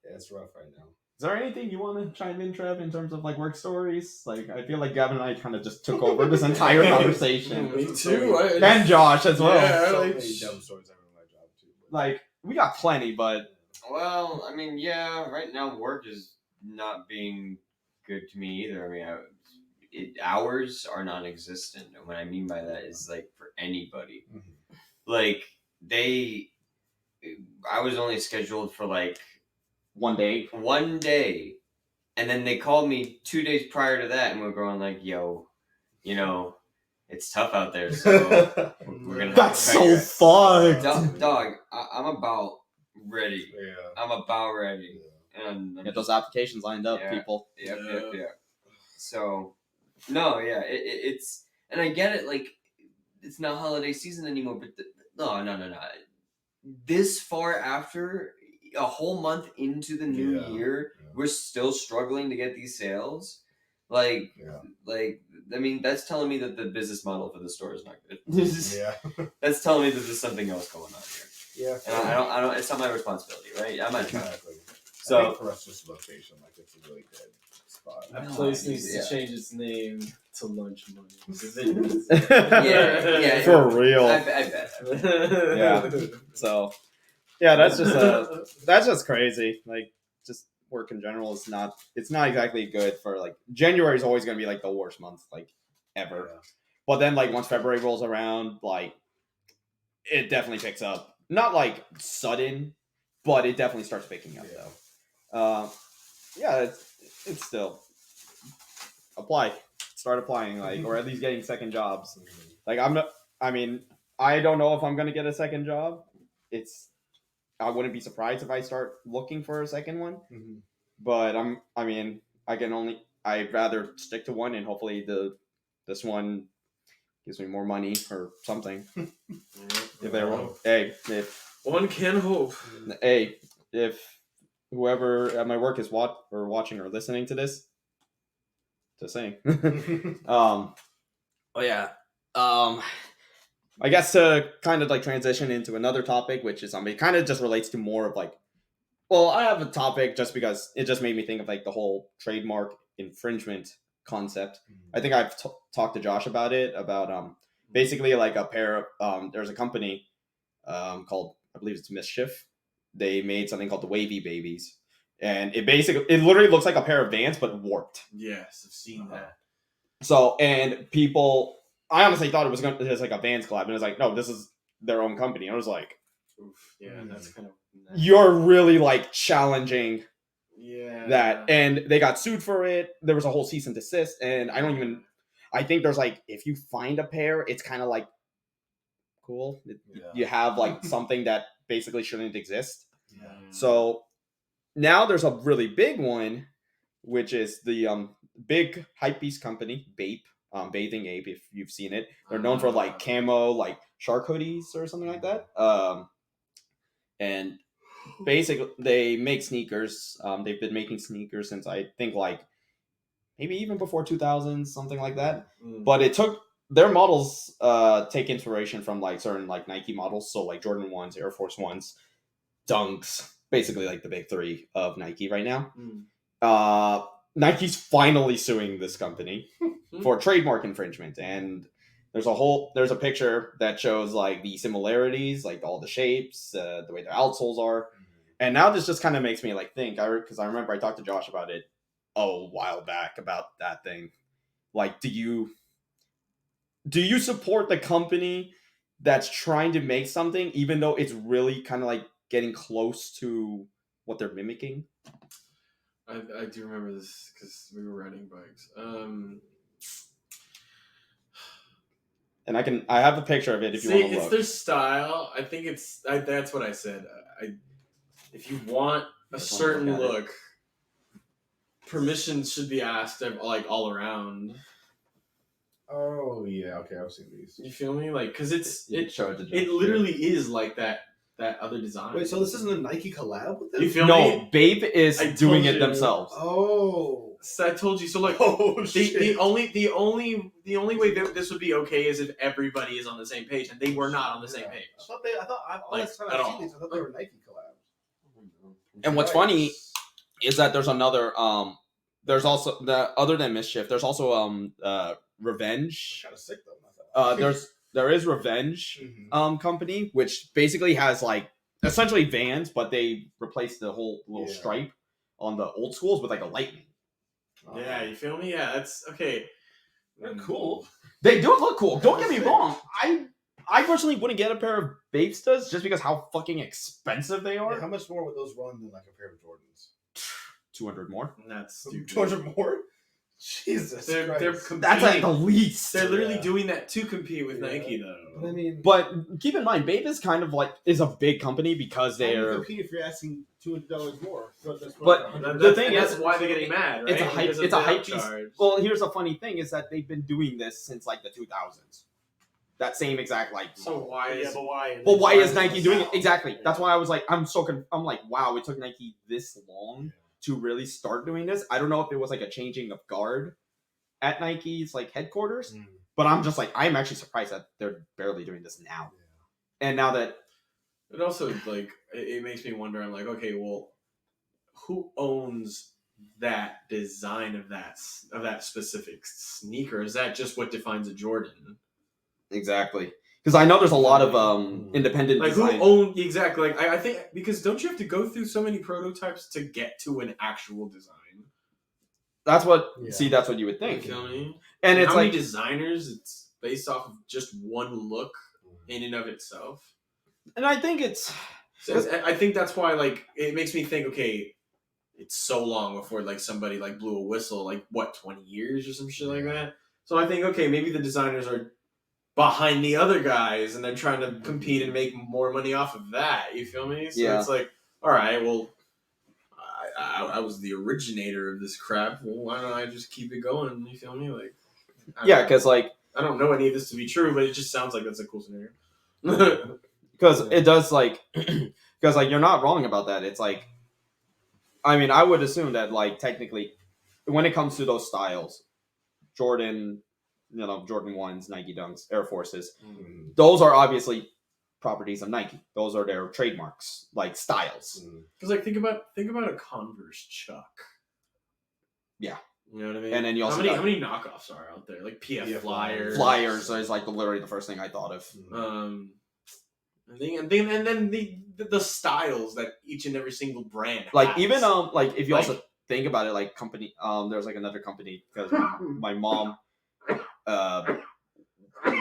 Yeah, it's rough right now. Is there anything you want to chime in, Trev, in terms of like work stories? Like, I feel like Gavin and I kind of just took over this entire conversation. Me too. And Josh as well. Yeah, So like, many dumb stories I in my job too. But Like, we got plenty, but Well, I mean, yeah, right now work is not being good to me either. I mean, hours are non-existent. And what I mean by that is like for anybody. Mhm. Like I was only scheduled for like one day. 1 day, and then they called me 2 days prior to that, and we're going like, "Yo, you know, it's tough out there, so we're gonna." That's have to so fucked. Dog. I'm about ready. yeah. I'm about ready, and I'm Get those applications lined up, Yeah. people. Yep. So, no, yeah, it's, and I get it. Like, it's not holiday season anymore, but no. This far after a whole month into the new Yeah. year, Yeah. we're still struggling to get these sales. Like, I mean, that's telling me that the business model for the store is not good. Yeah. That's telling me that there's something else going on here, Yeah. and I don't. It's not my responsibility, right? I'm not. Exactly. I So think for us, just location, like it's a really good spot. That No, place needs yeah. to change its name to Lunch Money. yeah, For real. I bet. Yeah. So, yeah, that's just crazy. Like, just work in general is not. It's not exactly good for like January is always gonna be like the worst month like ever. Yeah. But then like once February rolls around, like it definitely picks up. Not like sudden, but it definitely starts picking up though. Yeah, it's still start applying, like, or at least getting second jobs. Like I don't know if I'm gonna get a second job. I wouldn't be surprised if I start looking for a second one. Mhm. But I'd rather stick to one and hopefully this one gives me more money or something. If one can hope. if whoever at my work is watching or listening to this, just saying. I guess to kind of like transition into another topic, which is it kind of just relates to more of like, well, I have a topic just because it just made me think of like the whole trademark infringement concept. I think I've talked to Josh about it, about basically like a pair of there's a company called, I believe it's Mischief. They made something called the Wavy Babies, and it literally looks like a pair of Vans but warped. Yes, I've seen that. So, and people, I honestly thought it was like a Vans collab, and it was like, no, this is their own company. I was like, Oof, yeah, that's kind of. you're really like challenging Yeah. that, and they got sued for it. There was a whole cease and desist, and I think there's like, if you find a pair, it's kind of like cool. You have like something that basically shouldn't exist. Yeah. So now there's a really big one, which is the big hypebeast company, Bape, Bathing Ape, if you've seen it. They're known for like camo, like shark hoodies or something like that. And basically they make sneakers. They've been making sneakers since I think like maybe even before 2000, something like that. But it took their models take inspiration from like certain like Nike models, so like Jordan 1s, Air Force 1s, Dunks, basically like the big three of Nike right now. Nike's finally suing this company for trademark infringement, and there's a picture that shows like the similarities, like all the shapes, the way the outsoles are, and now this just kind of makes me like think, because I remember I talked to Josh about it a while back about that thing. Like, do you support the company that's trying to make something, even though it's really kind of like getting close to what they're mimicking? I do remember this because we were riding bikes. And I have a picture of it if you want to look. It's their style. I think that's what I said. If you want a Just wanna certain look at it. look, permission should be asked like all around. Oh yeah, okay, I've seen these. You feel me? Like, cause Show it to Josh. it literally is like that other design. Wait, so this isn't a Nike collab with them? You feel No, me? Babe is I doing told it you. themselves. Oh. So I told you. So like, Oh the shit. only way that this would be okay is if everybody is on the same page, and they were not on the same Yeah. page. I thought all Like, that time at I've all. seen these, I thought they were Nike collabs. And what's funny is that there's another there's also other than Mischief, there's also Revenge. Kind of sick though. There is Revenge company, which basically has like essentially Vans, but they replaced the whole little Yeah. stripe on the old schools with like a lightning. Yeah, you feel me? Yeah, that's okay. They're cool. They do look cool. Don't get me Sick. wrong. I personally wouldn't get a pair of Babestas just because how fucking expensive they are. Yeah, how much more would those run than like a pair of Jordans? 200 more. That's stupid. 200 more? Jesus They're Christ. competing. That's at the least. They're literally Yeah. doing that to compete with Yeah. Nike, But I though. mean, But keep in mind, Babe is kind of like is a big company because how do you they're compete if you're asking $200 more? So that's But $100. the thing that's is- why they're getting mad, right? it's a hype- Because of it's a the hype piece. upcharge. well. Here's a funny thing: is that they've been doing this since like the 2000s. That same exact like. So why is but why? But why is Nike doing it? Exactly. That's why I was like, I'm like, wow, it took Nike this long to really start doing this. I don't know if it was like a changing of guard at Nike's like headquarters, but I'm just like, I'm actually surprised that they're barely doing this now. And now that it also like it makes me wonder. I'm like, okay, well, who owns that design of that specific sneaker? Is that just what defines a Jordan? exactly, because I know there's a lot of independent Like design. who owned exactly? Like I think because don't you have to go through so many prototypes to get to an actual design? That's what. Yeah. See, that's what you would You think. feel me? And it's how like many designers? It's based off of just one look in and of itself. and I think it's So I think that's why, like, it makes me think. Okay, it's so long before like somebody like blew a whistle. Like what, 20 years or some shit like that. So I think okay, maybe the designers are behind the other guys, and they're trying to compete and make more money off of that. You feel me? So Yeah. it's like, all right, well, I was the originator of this crap. Well, why don't I just keep it going? You feel me? Like, yeah, because like I don't know any of this to be true, but it just sounds like that's a cool scenario. because it does like because like you're not wrong about that. It's like I mean I would assume that like technically when it comes to those styles, Jordan 1s, Nike Dunks, Air Forces, those are obviously properties of Nike. Those are their trademarks, like styles. Because like think about a Converse Chuck. Yeah. You know what I mean? And then you also how got- many knockoffs are out there? Like PF PF Flyers. Flyers is like literally the first thing I thought of. And then the styles that each and every single brand Like has. even like if you Like- also think about it, like company there's like another company because my mom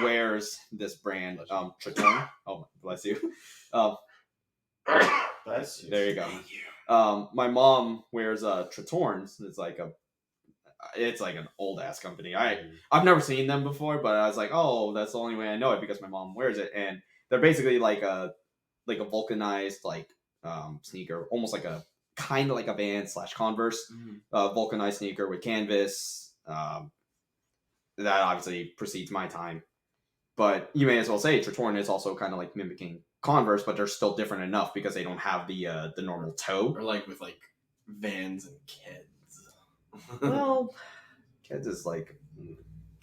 wears this brand Tretorn. Oh bless you. That's There you go. My mom wears Tretorns. It's like an old ass company. I've never seen them before, but I was like, oh, that's the only way I know it because my mom wears it, and they're basically like a vulcanized like sneaker, almost like a kind of like a Vans / Converse vulcanized sneaker with canvas. That obviously precedes my time, but you may as well say Tretorn is also kind of like mimicking Converse, but they're still different enough because they don't have the normal toe. Or like with like Vans and Keds. Well, Keds is like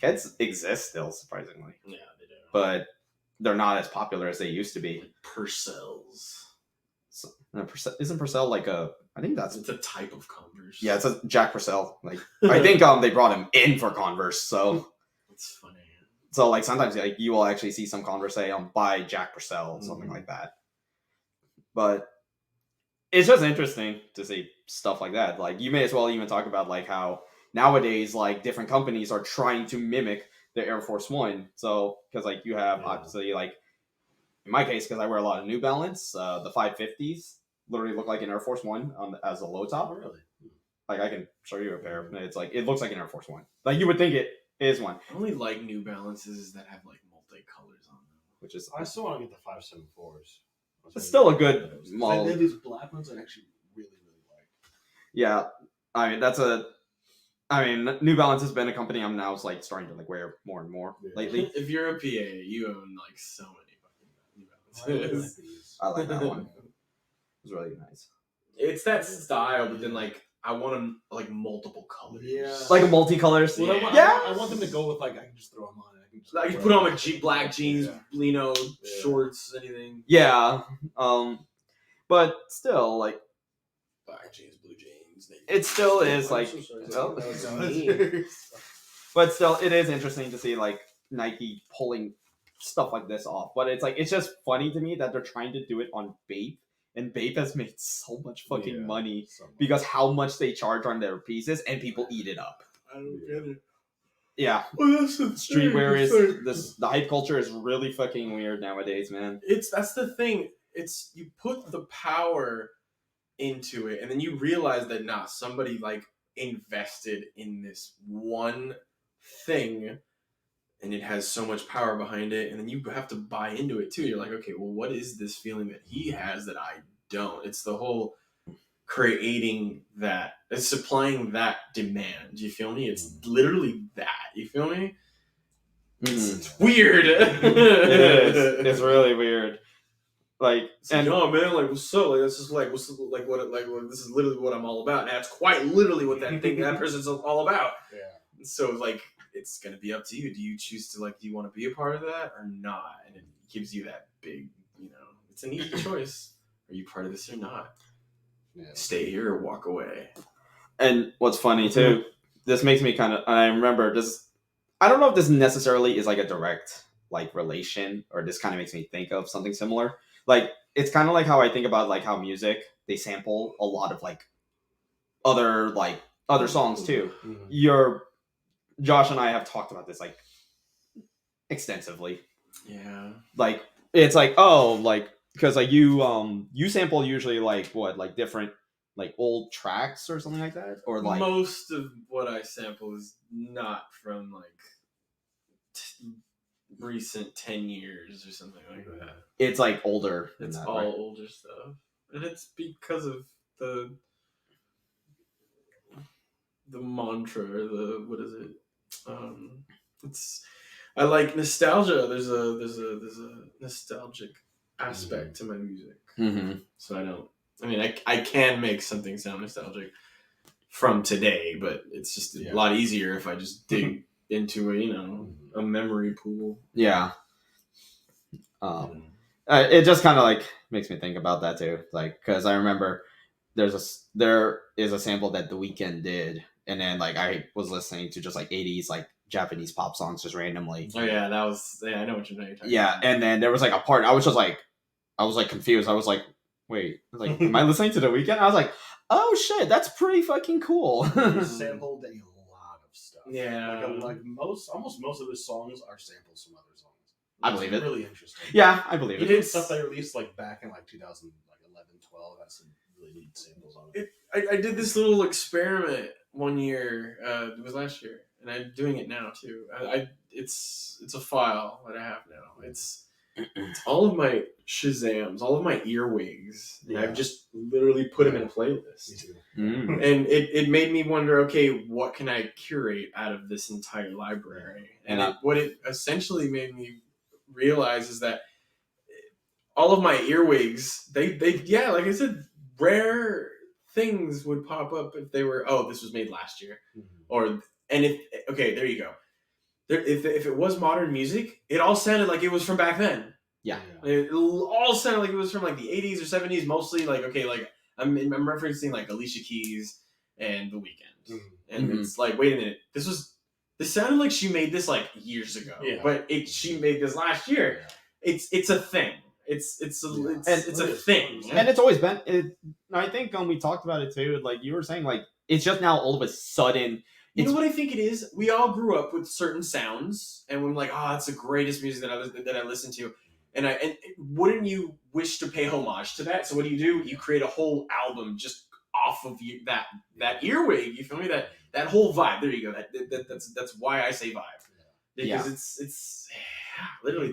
Keds exist still, surprisingly, yeah, they do. but they're not as popular as they used to be. Like Purcells. So, isn't Purcell like a? I think that's It's a type of Converse. yeah, it's a Jack Purcell. Like I think they brought him in for Converse, so. It's funny. So like sometimes like you will actually see some Converse say by Jack Purcell, something like that. But it's just interesting to see stuff like that. Like you may as well even talk about like how nowadays like different companies are trying to mimic the Air Force One. So because like you have obviously like in my case because I wear a lot of New Balance, the 550s literally look like an Air Force One as a low top. Oh, really? Like I can show you a pair. It's like it looks like an Air Force One. Like you would think it is one, I only like New Balances that have like multicolors on them. which is I still want to get the 574s. it's still a good model. They have these black ones I actually really like. Yeah, I mean, New Balance has been a company I'm now like starting to like wear more and more Yeah. lately. If you're a PA, you own like so many fucking I New really Balances. like these. I like that one. It's really nice. It's that style, but then like I want them like multiple colors. Yeah. Like a multicolors. Well, Yeah. I want them to go with like I can just throw them on. I can just Like you wear put on them. a black jeans, Yeah. lino Yeah. shorts, anything. Yeah. But still, like Black jeans, blue jeans. navy it still jeans. is like, I'm so sorry. oh, That was No, mean. it's- but still, it is interesting to see like Nike pulling stuff like this off. But it's like it's just funny to me that they're trying to do it on Bape, and Bape has made so much fucking Yeah. money So much. because how much they charge on their pieces, and people eat it up. I don't get it. Yeah. Well, that's the Streetwear thing. is It's like- this. The hype culture is really fucking weird nowadays, man. That's the thing. It's you put the power into it, and then you realize that somebody like invested in this one thing, and it has so much power behind it, and then you have to buy into it too. You're like, okay, well, what is this feeling that he has that I don't? It's the whole creating that, it's supplying that demand. You feel me? It's literally that. You feel me? It's weird. It is. It's really weird. Like, And and no, man, like what's up? Like this is like what's like what it, like what, this is literally what I'm all about. And that's quite literally what that thing that person's all about. Yeah. So like it's gonna be up to you. Do you choose to like do you want to be a part of that or not? And it gives you that big, it's an easy choice. Are you part of this or not? Yeah. Stay here or walk away. and what's funny too, this makes me kind of. I remember this. I don't know if this necessarily is like a direct like relation, or this kind of makes me think of something similar. Like it's kind of like how I think about like how music they sample a lot of like other songs too. Mhm. Josh and I have talked about this like extensively. Yeah. Like it's like like because like you sample usually like what like different like old tracks or something like that, or like Most of what I sample is not from like recent 10 years or something like that. it's like older than It's that, all right? older stuff, and it's because of the mantra. The what is it? It's I like nostalgia. There's a nostalgic aspect to my music, Mm-hmm. so I don't. I mean, I can make something sound nostalgic from today, but it's just a Yeah. lot easier if I just dig into a memory pool. Yeah. It just kind of like makes me think about that too, like because I remember there is a sample that The Weeknd did, and then like I was listening to just like 80s like Japanese pop songs just randomly. Oh yeah, that was I know what you're talking Yeah, about. and then there was like a part I was like confused. I was like, wait, like am I listening to The Weeknd? I was like, oh shit, that's pretty fucking cool. He sampled a lot of stuff. Yeah. Like almost most of his songs are samples from other songs. I It's believe it. Really interesting. Yeah, I believe He it. did stuff they released like back in like 2011, 12. Had some really neat samples on it. I did this little experiment one year. It was last year, and I'm doing it now too. It's a file that I have now. It's all of my Shazams, all of my earwigs, and Yeah. I've just literally put them in a Me playlist. too. Mm. And it made me wonder, okay, what can I curate out of this entire library? And And what it essentially made me realize is that all of my earwigs, they yeah, like I said, rare things would pop up if they were, oh, this was made last year, or and if okay, there you go. There, if it was modern music, it all sounded like it was from back then. Yeah. It all sounded like it was from like the 80s or 70s, mostly like okay, like I'm referencing like Alicia Keys and The Weeknd, and Mhm. it's like, wait a minute, this sounded like she made this like years ago, Yeah. but she made this last year. It's a thing. It's a thing. And it's always been. I think we talked about it too. Like you were saying, like it's just now all of a sudden. You know It's what I think it is? We all grew up with certain sounds, and we're like, "Oh, it's the greatest music that I listen to." And wouldn't you wish to pay homage to that? So what do? You create a whole album just off of that earwig. You feel me? That whole vibe. There you go. That's why I say vibe, because it's literally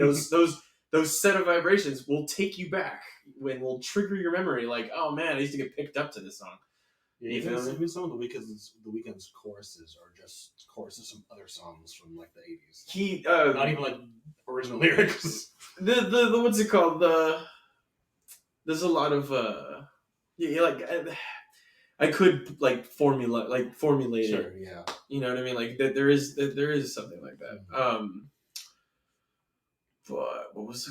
those set of vibrations will take you back when will trigger your memory. Like, oh man, I used to get picked up to this song. Yeah, You feel me? even some of the Weeknd's choruses are just choruses from other songs from like the 80s. He Not even like original lyrics. the what's it called? There's a lot of I could like formulate Sure, it. yeah. You know what I mean? Like there is something like that. But what was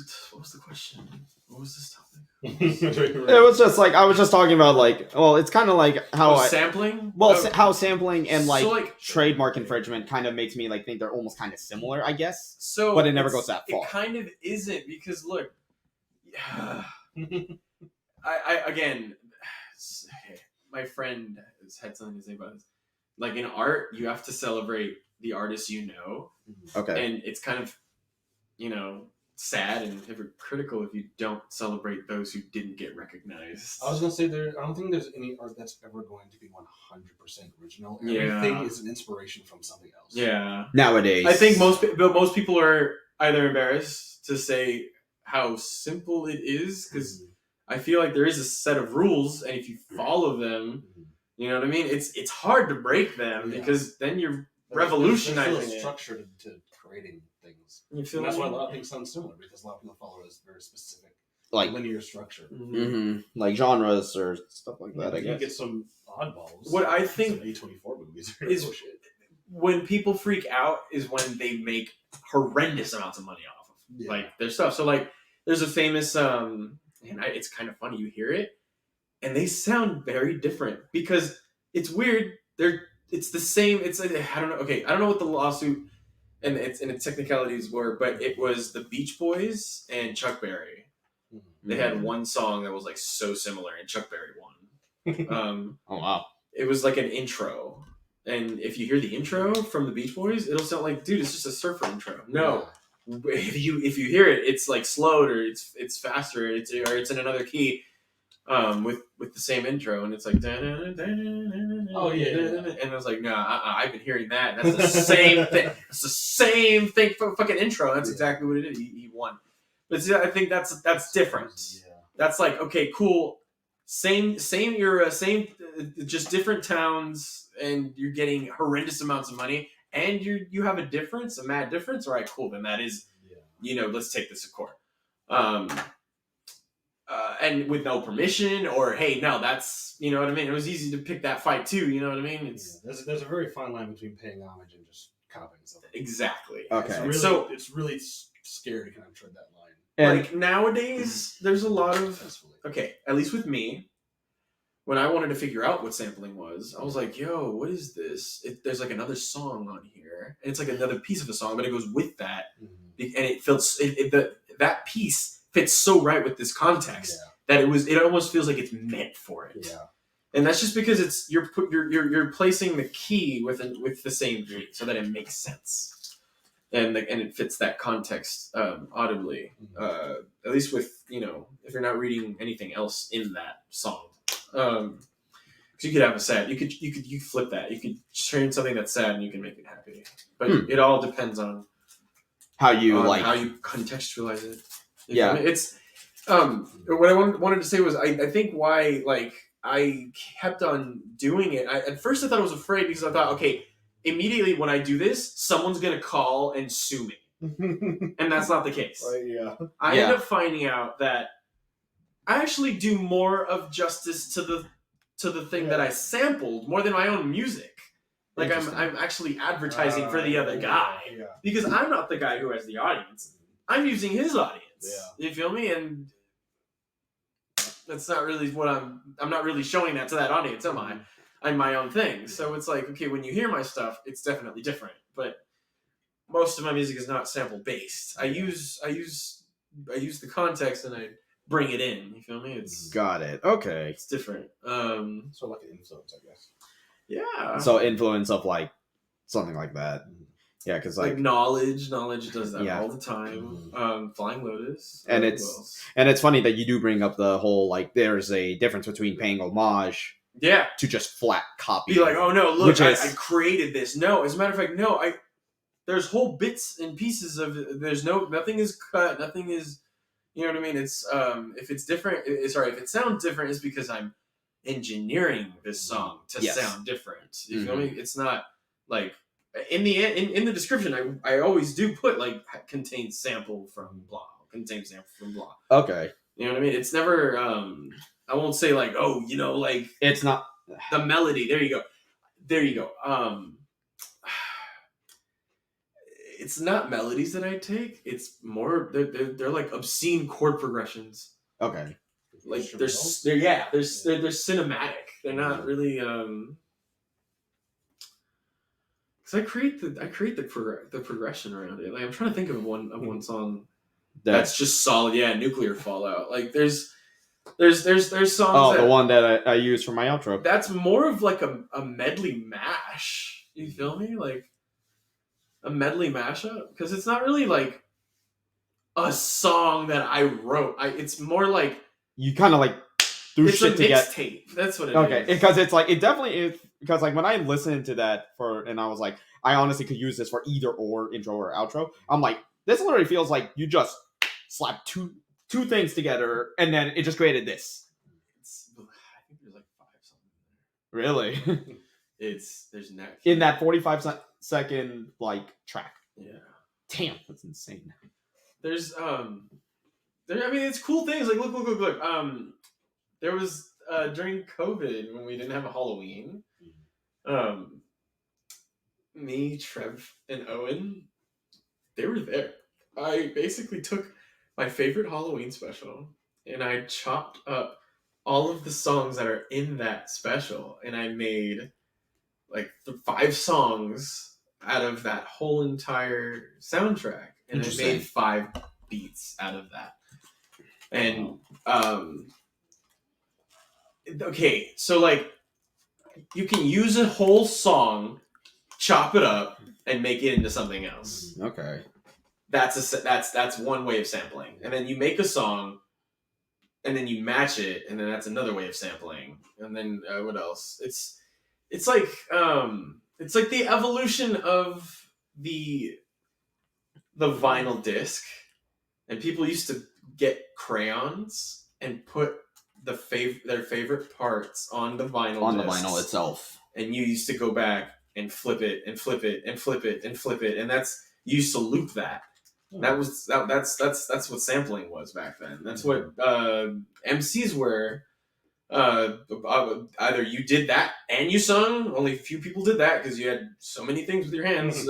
the question? What was this topic? it was just like I was just talking about like it's kind of like how sampling. how sampling and So, like trademark infringement kind of makes me like think they're almost kind of similar, I guess. So, but it never goes that far. It kind of isn't, because look, I again, my friend had something to say about this. Like in art, you have to celebrate the artists you know, Okay. and it's kind of, sad and hypocritical if you don't celebrate those who didn't get recognized. I was gonna say I don't think there's any art that's ever going to be 100% original. Yeah. Everything is an inspiration from something else. Yeah, Nowadays, I think most people are either embarrassed to say how simple it is, because I feel like there is a set of rules, and if you follow them, you know what I mean. It's hard to break them, Yeah. because then you're There's revolutionizing still a it. structure to creating things. You feel And that's me? why a lot of things sound similar, because a lot of people follow a very specific like linear structure. like genres or stuff like that. I You guess. get some oddballs. What I some think A24 movies is- oh, shit. when people freak out is when they make horrendous amounts of money off of Yeah. like their stuff. So like there's a famous it's kind of funny, you hear it and they sound very different because it's weird. It's the same. I don't know. Okay, I don't know what the lawsuit and its technicalities were, but it was the Beach Boys and Chuck Berry. They had one song that was like so similar, and Chuck Berry won. Oh wow. It was like an intro, and if you hear the intro from the Beach Boys, it'll sound like, dude, it's just a surfer intro. No, if you hear it, it's like slowed, or it's faster, or it's in another key, with the same intro, and it's like Oh, yeah. and I was like, nah, I've been hearing that. That's the same thing. It's the same thing for fucking intro. That's exactly what it is. He won. But see, I think that's different. Yeah. That's like, okay, cool. Same era, just different towns, and you're getting horrendous amounts of money, and you have a difference, a mad difference. All right, cool. Then that is, let's take this to court. And with no permission, or hey, no, that's, you know what I mean. It was easy to pick that fight too. You know what I mean? It's There's a very fine line between paying homage and just copying something. exactly Okay. It's really scary to kind of tread that line. And like nowadays. There's a lot of Successfully. okay, at least with me, when I wanted to figure out what sampling was, I was like, yo, what is this? There's like another song on here, and it's like another piece of a song, but it goes with that, and it feels that piece fits so right with this context that it almost feels like it's meant for it. Yeah. And that's just because you're placing the key with the same key so that it makes sense, and it fits that context audibly. At least with if you're not reading anything else in that song, because you could have a sad, you could flip that, you could train something that's sad and you can make it happy. But it all depends on how you how you contextualize it. You Yeah. feel me? It's what I wanted to say was I think why I kept on doing it. At first I thought I was afraid because I thought, okay, immediately when I do this, someone's gonna call and sue me, and that's not the case. Right, yeah. I ended up finding out that I actually do more of justice to the thing that I sampled more than my own music. Like I'm actually advertising for the other guy Yeah. because I'm not the guy who has the audience. I'm using his audience. Yeah. You feel me? And that's not really what I'm not really showing that to that audience, am I? I'm my own thing. So it's like, okay, when you hear my stuff, it's definitely different. But most of my music is not sample based. I use the context and I bring it in. You feel me? It's Got it. Okay. it's different. So like an influence, I guess. Yeah. So influence of like something like that. Yeah, because like like, knowledge does that Yeah. all the time. Flying Lotus, And who it's- else? and it's funny that you do bring up the whole like there's a difference between paying homage Yeah. to just flat copy. Be like, oh no, look, Which I is- created this. No, as a matter of fact, no, there's whole bits and pieces of nothing is cut, nothing is, you know what I mean? It's if it's different, if it sounds different, it's because I'm engineering this song to Yes. sound different. You feel me? It's not like in the description, I always do put like contains sample from blah, contains sample from blah. Okay. You know what I mean? It's never I won't say like, oh, you know, like It's not. the melody. There you go. It's not melodies that I take. It's more they're like obscene chord progressions. Okay. Like they're cinematic. They're not really because I create the progression around it. Like I'm trying to think of one song that's just solid. Yeah, Nuclear Fallout. Like there's songs. Oh, that, the one that I use for my outro. that's more of like a medley mash. You feel me? Like a medley mashup? Because it's not really like a song that I wrote. It's more like You kind of like threw it's a shit together. mixtape. That's what it is. Okay, because it's like it definitely is because like when I listened to that and I was like, I honestly could use this for either or intro or outro. I'm like, this literally feels like you just slapped two things together and then it just created this. I think there's like 5 songs Really? in there. There's neck In that 45-second like track. Yeah. Damn, that's insane. There's I mean it's cool things like look. There was during COVID when we didn't have a Halloween. Me, Trev, and Owen, they were there. I basically took my favorite Halloween special and I chopped up all of the songs that are in that special and I made like 5 songs out of that whole entire soundtrack and I Interesting. made 5 beats out of that. And okay, so like you can use a whole song, chop it up, and make it into something else. Okay. That's one way of sampling. And then you make a song, and then you match it, and then that's another way of sampling. And then what else? It's like the evolution of the vinyl disc, and people used to get crayons and put their favorite parts on the vinyl On the discs. vinyl itself. And you used to go back and flip it and flip it and flip it and flip it, and you used to loop that. That's what sampling was back then. That's what MCs were. Either you did that and you sung. Only a few people did that because you had so many things with your hands.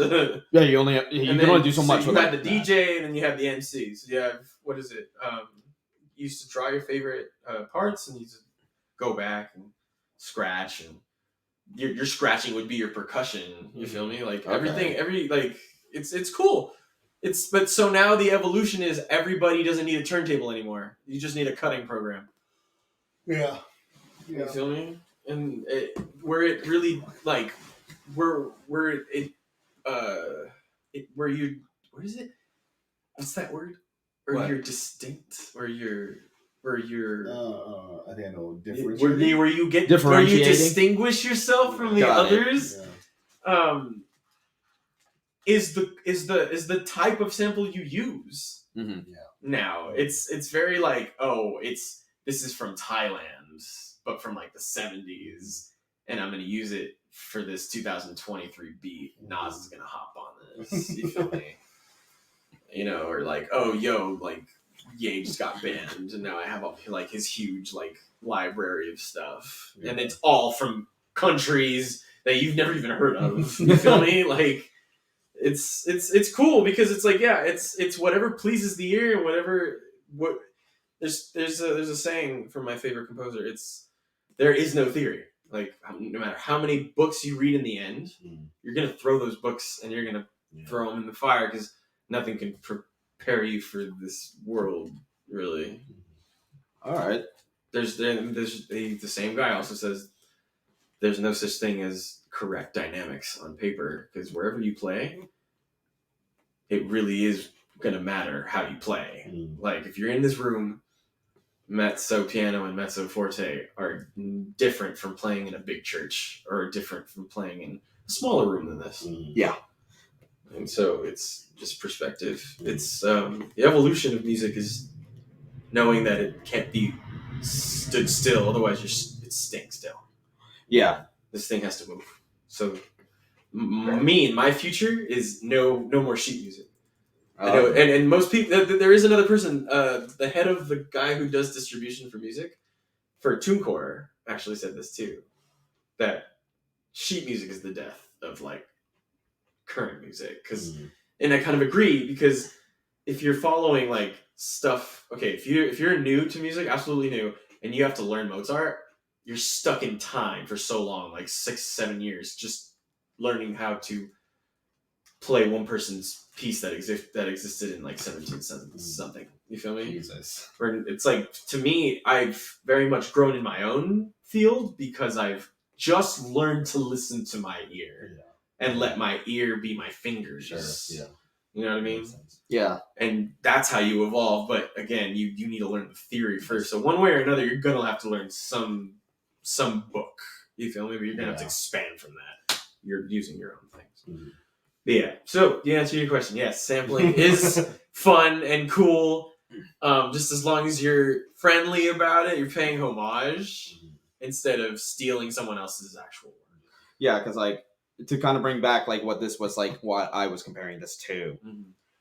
Yeah, you can only do so much You with had like the DJ and then you have the MC. So you have what is it? You used to draw your favorite parts and you used to go back and scratch and your scratching would be your percussion. You feel me? Like Okay. it's cool. But so now the evolution is everybody doesn't need a turntable anymore. You just need a cutting program. Yeah. You feel me? And where it really like where you what is it? What's that word? Where What? you're distinct. Where you're I think I know. where you get where you Differentiating? distinguish yourself from the Got it. others. Is the type of sample you use. Mhm. Now it's very like this is from Thailand, but from like the 70s, and I'm gonna use it for this 2023 beat. Nas is gonna hop on this. You feel me? You know, or like like Ye just got banned, and now I have like his huge like library of stuff, and it's all from countries that you've never even heard of. You feel me? Like it's cool because it's like it's whatever pleases the ear and whatever what there's a saying from my favorite composer. It's there is no theory. Like no matter how many books you read in the end, you're gonna throw those books and you're gonna throw them in the fire because nothing can prepare you for this world, really. All right. There's the same guy also says there's no such thing as correct dynamics on paper because wherever you play, it really is gonna matter how you play. Like if you're in this room, mezzo piano and mezzo forte are different from playing in a big church or different from playing in a smaller room than this. Yeah. And so it's just perspective. It's the evolution of music is knowing that it can't be stood still, otherwise it's staying still. Yeah. This thing has to move. So me and my future is no more sheet music. I know, and most people. There is another person, the head of the guy who does distribution for music, for TuneCore, actually said this too, that sheet music is the death of like current music. And I kind of agree because if you're following like stuff, okay, if you're new to music, absolutely new, and you have to learn Mozart, you're stuck in time for so long, like 6-7 years, just learning how to play one person's piece that existed in like 17 something. You feel me? Jesus. Where it's like, to me, I've very much grown in my own field because I've just learned to listen to my ear and let my ear be my fingers. Sure. Yeah. You know what I mean? Yeah. And that's how you evolve. But again, you need to learn the theory first. So one way or another, you're gonna have to learn some book. You feel me? But you're gonna have to expand from that. You're using your own things. Yeah. So the answer to your question, yes, sampling is fun and cool. Just as long as you're friendly about it, you're paying homage instead of stealing someone else's actual work. Yeah, because like to kind of bring back like what this was like, what I was comparing this to,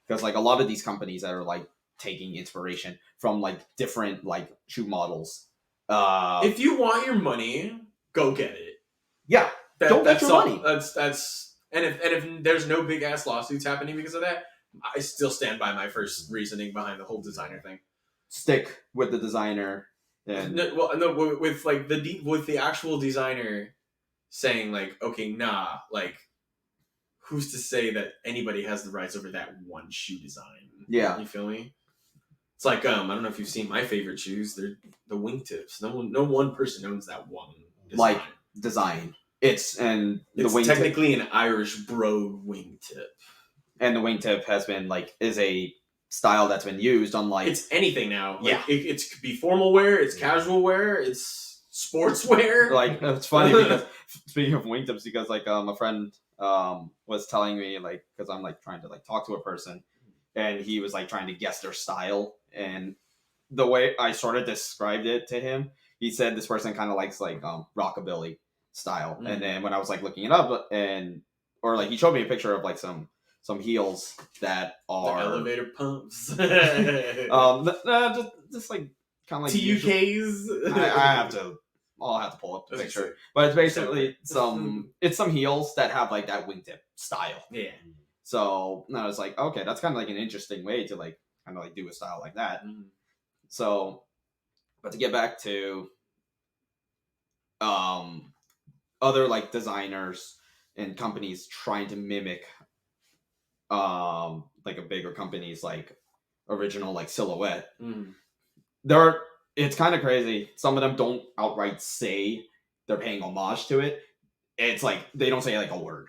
because like a lot of these companies that are like taking inspiration from like different like shoe models. If you want your money, go get it. Yeah. Don't get your money. That's and if there's no big ass lawsuits happening because of that, I still stand by my first reasoning behind the whole designer thing. Stick with the designer, and with like with the actual designer saying like, okay, nah, like who's to say that anybody has the rights over that one shoe design? Yeah, you feel me? It's like I don't know if you've seen my favorite shoes. They're the wingtips. No one person owns that one design. Like design. It's technically an Irish bro wingtip, and the wingtip has been like is a style that's been used on like it's anything now. Like, it could be formal wear, it's casual wear, it's sports wear. Like it's funny because speaking of wingtips, because like a friend was telling me like because I'm like trying to like talk to a person, and he was like trying to guess their style, and the way I sort of described it to him, he said this person kind of likes like rockabilly style. And then when I was like looking it up or like he showed me a picture of like some heels that are the elevator pumps. just like kind of like TUKs. I'll have to pull up the picture, but it's basically some heels that have like that wingtip style. Yeah. So I was like, okay, that's kind of like an interesting way to like kind of like do a style like that. So, but to get back to other like designers and companies trying to mimic like a bigger company's like original like silhouette. It's kind of crazy. Some of them don't outright say they're paying homage to it. It's like they don't say like a word.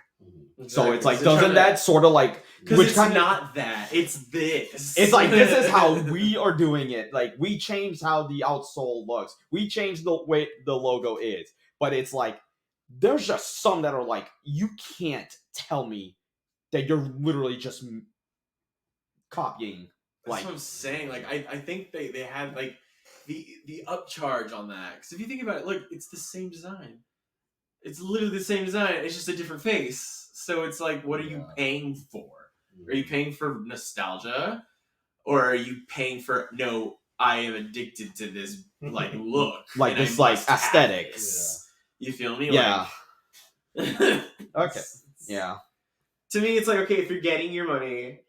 Exactly. So it's like doesn't that sort of like because it's not that, it's this. It's like this is how we are doing it. Like we changed how the outsole looks. We changed the way the logo is. But it's like there's just some that are like you can't tell me that you're literally just copying. That's what I'm saying. Like I think they had like the upcharge on that. Because if you think about it, look, it's the same design. It's literally the same design. It's just a different face. So it's like, what are you paying for? Are you paying for nostalgia? or are you paying for? No, I am addicted to this like look, Like and I this, like, must have aesthetic. this. You feel me? Yeah. Like, Okay. Yeah. To me, it's like, okay, if you're getting your money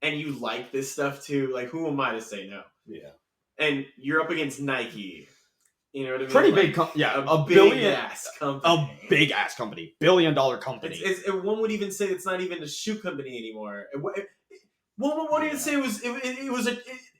and you like this stuff too, like, who am I to say no? Yeah. And you're up against Nike. You know what I mean? Pretty Like, big. Yeah. A big billion. ass company. A big ass company. $1 billion company. One would even say it's not even a shoe company anymore. One would even say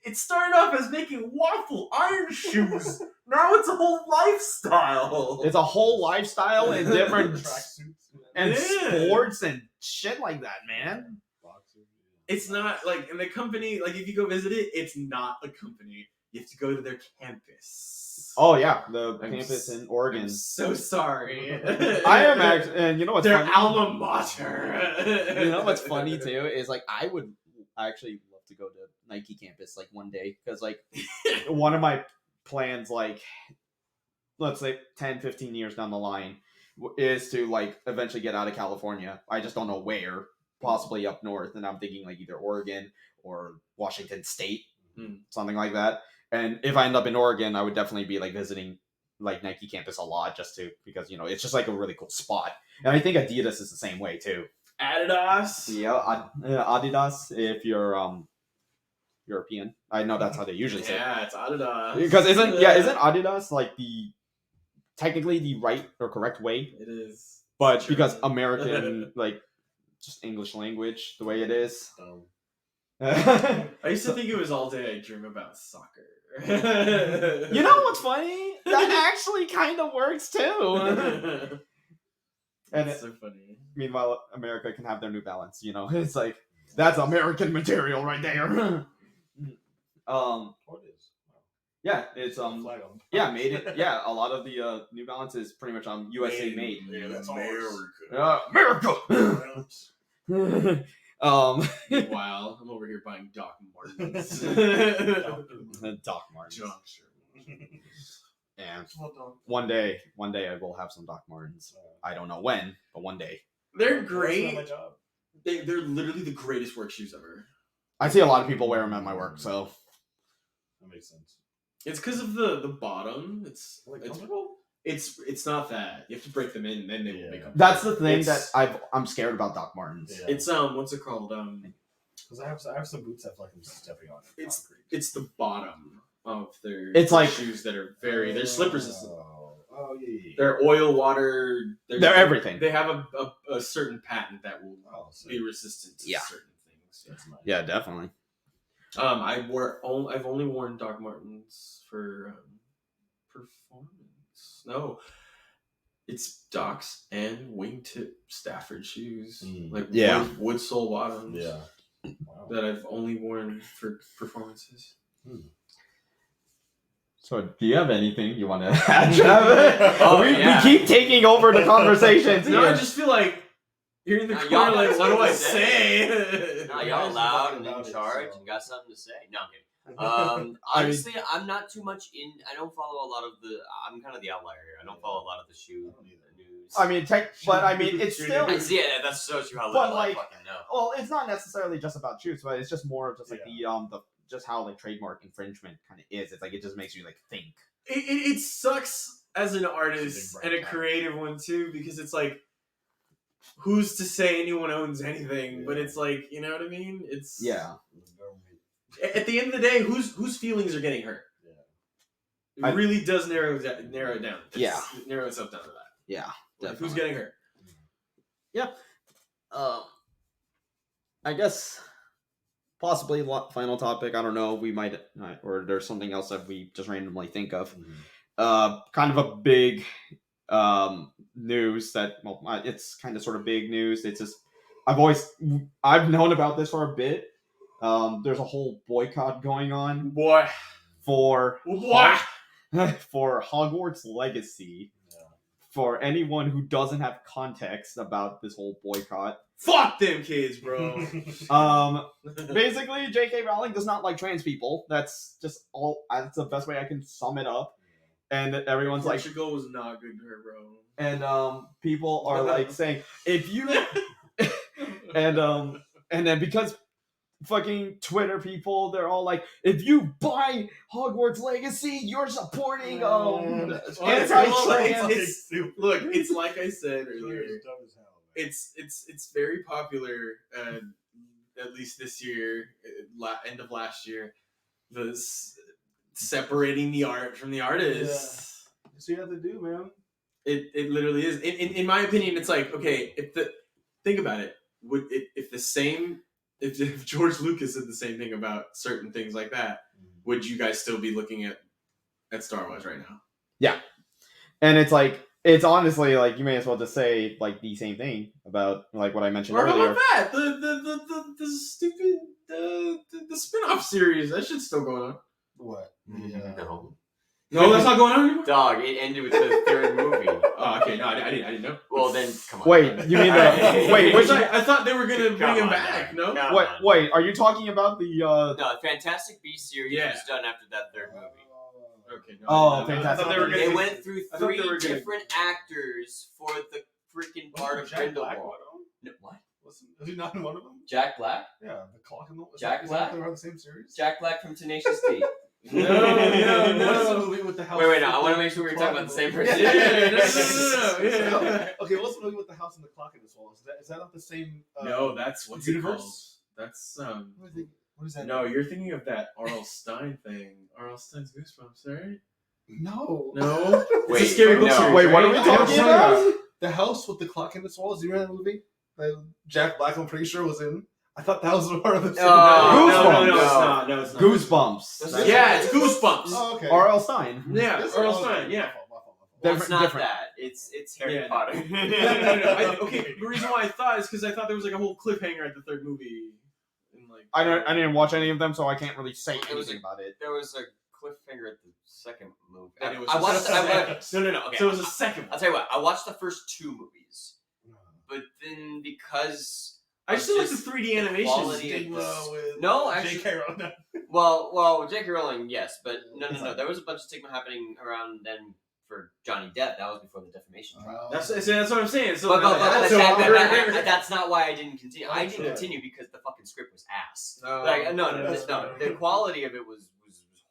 it started off as making waffle iron shoes. Now it's a whole lifestyle. It's a whole lifestyle and different Tracksuits. and Yeah. sports and shit like that, man. Boxers. It's not like in the company. Like if you go visit it, it's not a company. You have to go to their campus. Oh yeah, the I'm campus s- in Oregon. I'm so sorry. I am actually, and you know what's their funny? alma mater. You know what's funny too is like I would actually love to go to Nike campus like one day because like one of my plans like let's say 10 15 years down the line is to like eventually get out of California. I just don't know where, possibly up north, and I'm thinking like either Oregon or Washington State, something like that. And if I end up in Oregon, I would definitely be like visiting like Nike campus a lot just to because you know it's just like a really cool spot. And I think Adidas is the same way too. Adidas. Yeah, Adidas if you're European. I know that's how they usually say it. Yeah, it's Adidas. Because isn't Adidas like the technically the right or correct way? It is. But True. because American like just English language the way it is. You I used to think it was all day I dream about soccer. know what's funny? That actually kind of works too. And It's so funny. Meanwhile, America can have their New Balance. You know, it's like that's American material right there. What is? Yeah, it's Flag on. yeah, made it. Yeah, a lot of the New Balance is pretty much USA made. Yeah, that's America. America. Meanwhile, I'm over here buying Doc Martens. Doc Martens. Junk shirt. And one day I will have some Doc Martens. I don't know when, but one day. They're That's great. not my job. They're literally the greatest work shoes ever. I see a lot of people wear them at my work, so That makes sense. It's because of the bottom. It's Are they it's comfortable? it's not that you have to break them in, and then they will Yeah. make them. that's the thing It's- that I'm scared about Doc Martens. Yeah. It's what's it called? Because I have some boots that feel like I'm stepping on It's- concrete. It's the bottom of their. It's like- shoes that are they're slip resistant. Oh yeah. They're oil, water. They're everything. They have a certain patent that will Oh, so be resistant to Yeah. certain things. that's nice. Yeah, definitely. I've only worn Doc Martens for performance. No, it's Docs and wingtip Stafford shoes, like Yeah. wood sole bottoms. Yeah. Wow. That I've only worn for performances. So, do you have anything you want to add, Travis? Oh, we yeah. keep taking over the conversations No, I here. just feel like you're in the Y'all corner. got Like, what do I something to say? No, You y'all guys are loud talking and about in it, charge so- and got something to say. No, I'm kidding. I mean- Honestly, I'm not too much in. I don't follow a lot of the. I'm kind of the outlier here. I don't follow a lot of the shoe news. I mean, but I mean, it's still. Yeah, that's so true. How But, little I like- fucking know. Well, it's not necessarily just about shoes, but it's just more of just like the just how like trademark infringement kind of is. It's like it just makes you like think. It sucks as an It's artist a big and a brand. creative one too, because it's like, who's to say anyone owns anything? But Yeah. it's like, you know what I mean? It's Yeah, At the end of the day, whose feelings are getting hurt? It I- really does narrow it down. Yeah. narrow itself down to that. yeah. Like, who's Definitely. getting hurt? I guess possibly final topic. I don't know. We might or there's something else that we just randomly think of. Kind of a big news that it's kind of sort of big news. It's just I've known about this for a bit. There's a whole boycott going on Boy, for boy. for Hogwarts Legacy. For anyone who doesn't have context about this whole boycott, Fuck them kids, bro. basically, J.K. Rowling does not like trans people. That's just all. That's the best way I can sum it up. And everyone's like, Portugal was not good to her, bro. and people are like saying, if you, and then because fucking Twitter people, they're all like, if you buy Hogwarts Legacy, you're supporting anti-trans. Look, it's like I said Twitter's earlier. dumb as hell, man. It's very popular. At least this year, end of last year, separating the art from the artist. That's what you have to do, man. It literally is. In my opinion, it's like, okay, think about it. If George Lucas said the same thing about certain things like that, would you guys still be looking at Star Wars right now? And it's like, it's honestly like, you may as well just say like the same thing about like what I mentioned Or how earlier. about that? The stupid the spin-off series, that shit's still going on. What? No, that's not going on anymore. Dog, it ended with the third movie. Oh, okay, no, I didn't know. Well, then, come on. Wait, you mean the wait? Which Which I thought they were gonna Come bring him on, back. dog. No. Come Wait, on. wait, are you talking about the No, Fantastic Beasts series Yeah. was done after that third movie. Okay. No, Oh, I didn't know. Fantastic I thought they were They gonna. went through I thought they 3 were gonna- different actors for the freaking part of Jack Black Grindelwald. one of them? No, what? Is he not in one of them? Jack Black? Yeah, the clock and the Jack Black? They were on the same series. Jack Black from Tenacious D. No. What's the movie with the house? Wait, no, I want to make sure we're talking about the same person. Yeah. Okay, what's the movie with the house and the clock in its wall? Is that not the same? No, that's what's it universe? called? That's What is that? No, you're thinking of that R.L. Stein thing. R.L. Stein's Goosebumps, right? No. No. Wait, it's a scary book no. series. Wait, what are we right? talking about? The house with the clock in its wall. Do you remember that movie? That Jack Black, I'm pretty sure, was in. I thought that was part of the. Goosebumps. It's not. No, it's not. Goosebumps? Yeah, it's Goosebumps. Oh, okay. R.L. Stein. Yeah, Yes, R.L. okay. Stein. Yeah. My fault. Well, it's not different. that. It's Harry Yeah. Potter. No. Okay, the reason why I thought is because I thought there was like a whole cliffhanger at the third movie. And like, I didn't watch any of them, so I can't really say It was anything about it. There was a cliffhanger at the second movie. And it was I watched. No. Okay. So it was a second one. I'll tell you what. I watched the first 2 movies, but then because I just like the just 3D animation. quality of the- No, actually- J.K. Rowling. well, J.K. Rowling, yes, but no. There was a bunch of stigma happening around then for Johnny Depp. That was before the defamation trial. That's what I'm saying. So But that's that's not why I didn't continue. I didn't Sure. continue because the fucking script was ass. No. Like no. That's The fair. quality of it was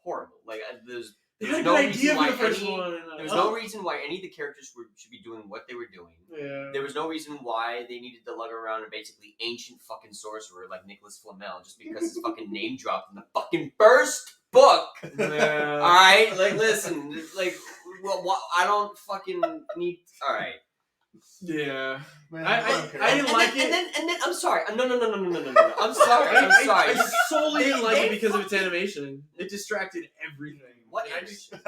horrible. Like there's They had a no good reason idea why for the first any- one. There's no reason why any of the characters should be doing what they were doing. Yeah. There was no reason why they needed to lug around a basically ancient fucking sorcerer like Nicholas Flamel just because his fucking name dropped in the fucking first book. Yeah. Alright? Like, listen. Like, I don't fucking need. Alright. Yeah. Man, I didn't And like then, it. And then, I'm sorry. No. I'm sorry. I solely didn't like They it because of its fucking- animation. It distracted everything. What I animation?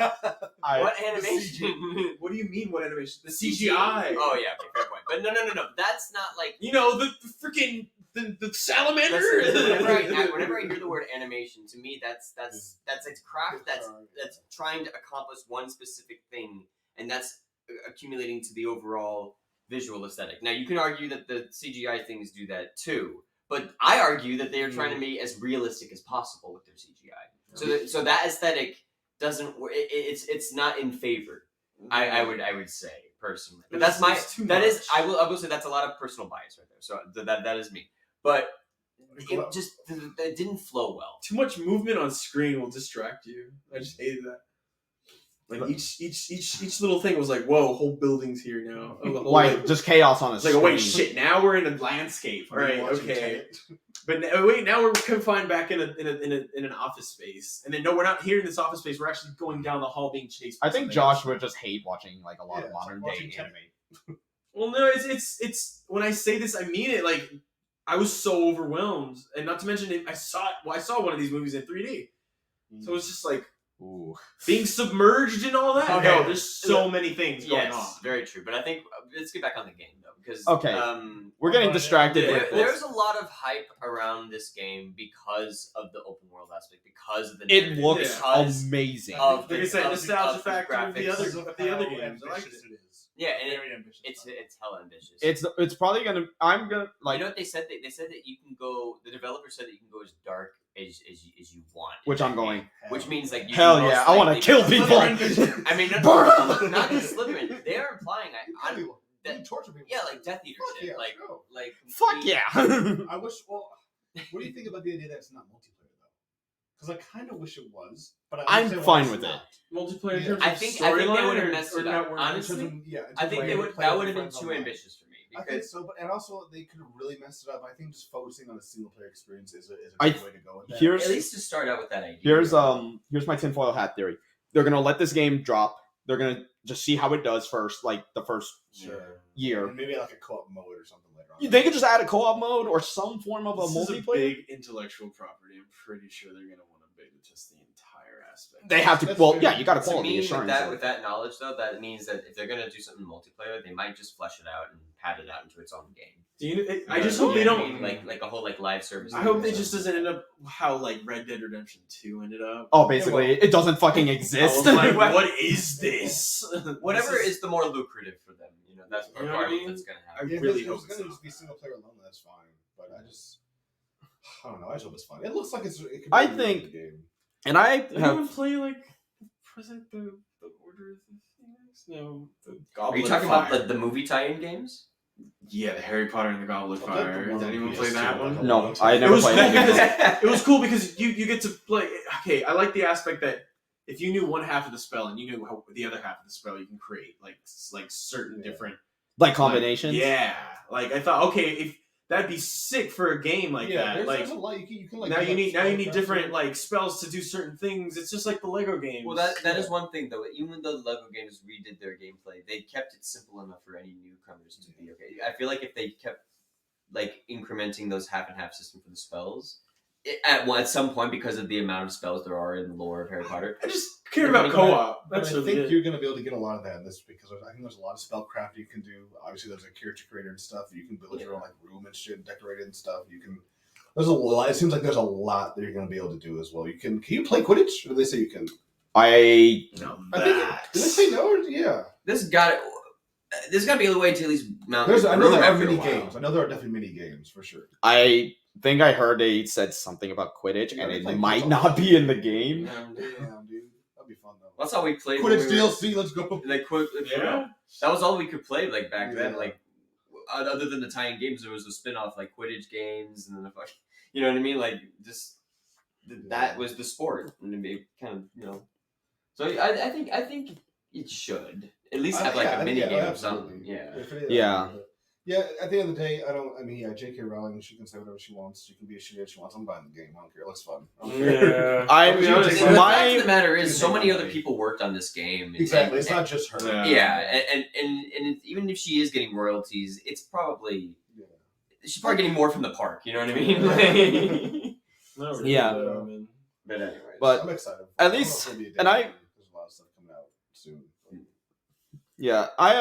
I, What animation? What do you mean? What animation? The CGI. Oh, yeah, okay, fair point. But no. That's not like. You know the freaking the salamander. Listen, whenever I hear the word animation, to me that's a craft that's trying to accomplish one specific thing, and that's accumulating to the overall visual aesthetic. Now you can argue that the CGI things do that too, but I argue that they are trying to be as realistic as possible with their CGI. So that aesthetic doesn't. It's not in favor. I would say personally, but that's my. It's too That is. much. I will say that's a lot of personal bias right there. So that is me. But it didn't flow well. Too much movement on screen will distract you. I just hated that. Like each little thing was like, whoa, whole building's here now. Oh, the whole, like just chaos on a it's like, screen. oh wait, shit! Now we're in a landscape. All right, okay. But wait, now we're confined back in an office space, and then no, we're not here in this office space. We're actually going down the hall being chased. by I think something Josh else. would just hate watching like a lot Yeah, of modern watching day Tenet. anime. Well, no, it's when I say this, I mean it. Like I was so overwhelmed, and not to mention, I saw one of these movies in 3D, so it's just like Ooh. being submerged and all that. Okay. No, there's so many things going on. Yes, very true. But I think let's get back on the game though, because Okay. We're getting distracted. Yeah, with this. there's a lot of hype around this game because of the open world aspect, because of the It narrative, looks because amazing. of Like I said, of nostalgia the factor of the graphics. other Because of of the other how games. I liked ambitious it. it is. yeah, and Very ambitious. it's hella ambitious. It's probably gonna. I'm gonna like. you know what they said? They said that you can go. The developer said that you can go as dark as you want. in Which that I'm going. game, which means like you Hell can most yeah! I want to likely- kill people. I mean, Burn no, 'em! not just Slytherin. They are implying Kill people. that- You torture people. yeah, like Death Eater Fuck shit, yeah, like let's go. like Fuck yeah! I wish. Well, What do you think about the idea that it's not multiplayer though? Because I kind of wish it was, but I I'm understand why fine it's with it. not. Multiplayer in Yeah. terms I of think they would storyline have or- messed or it up. network? Honestly, I think that would have been too ambitious for me I think because so, but and also they could have really messed it up. I think just focusing on a single player experience is a I- good way to go with that. here's- at least to start out with that idea. Here's my tinfoil hat theory. They're gonna let this game drop. They're gonna just see how it does first, like the first Sure. year. And maybe like a co-op mode or something later on. They could just add a co-op mode or some form of a This is a multiplayer. big intellectual property. I'm pretty sure they're gonna want to beta test the entire aspect. They have to. That's Well, fair. yeah, you got to To quality me, assurance. with that knowledge though, that means that if they're gonna do something multiplayer, they might just flesh it out and pad it out into its own game. Do you, I You just know hope what they I don't. mean? like a whole like live service. I hope thing they or just something. doesn't end up how like Red Dead Redemption 2 ended up. Oh, basically, it doesn't fucking I exist. was like, what is this? Whatever This is the more lucrative for them, you know, that's You know what part I mean? that's gonna I happen. Yeah, really if hope it's it's gonna not. just be single player alone, that's fine. But I don't know. I just hope it's fun. It looks like it could be I a really think- good game. And I Did anyone have. play like present the Order of the Phoenix? No, the Are Goblet you talking of Fire. about the movie tie-in games? Yeah, the Harry Potter and the Goblet of I've done Fire. the one Did on anyone play PS2, that like one? a No, long time I ago. never was played cool it. because- It was cool because you get to play. Okay, I like the aspect that if you knew one half of the spell and you knew how the other half of the spell, you can create like certain Yeah. different Like combinations. Yeah, like I thought, okay, if that'd be sick for a game like yeah, that. there's, Like there's a lot you can like. now do, you need spellcraft different and- like spells to do certain things. It's just like the Lego games. Well, that is one thing though. Even though the Lego games redid their gameplay, they kept it simple enough for any newcomers to be okay. I feel like if they kept like incrementing those half and half system for the spells, at some point because of the amount of spells there are in the lore of Harry Potter, I just cared about co-op. But That's I really think it. you're going to be able to get a lot of that in this because I think there's a lot of spellcraft you can do. Obviously, there's a character creator and stuff. You can build your own like room and shit, decorate it and stuff. You can. There's a lot. It seems like there's a lot that you're going to be able to do as well. Can you play Quidditch? Or do they say you can? I No, I think. Did they say no? Or, yeah. there's got to be a way to at least mount. I know room there are after a mini while. games. I know there are definitely mini games for sure. I think I heard they said something about Quidditch, Yeah, and they it play might Quidditch not all be in the game. Damn, dude, that'd be fun though. That's how we played. when Quidditch we were- DLC, let's go. Like Yeah. that was all we could play like back then. Yeah. Like other than the tie-in games, there was a spin-off like Quidditch games, and then the fucking, you know what I mean? Like just that was the sport, and it kind of So I think it should at least have like a mini game or something. Yeah. If it is, Yeah. Yeah, at the end of the day, J.K. Rowling, she can say whatever she wants. She can be a shit if she wants. I'm buying the game. I don't care. It looks fun. I don't care. Yeah. I I'll be honest, The my fact of the matter you is, can so take many my other money. people worked on this game. Exactly. It's not just her. Yeah. Yeah, and even if she is getting royalties, it's probably Yeah. she's probably getting more from the park. You know what I mean? Not really, Yeah. though, I mean. But anyway, But I'm excited. at I don't know least- if it'll be a day and I- one. There's a lot of stuff coming out soon. Yeah, I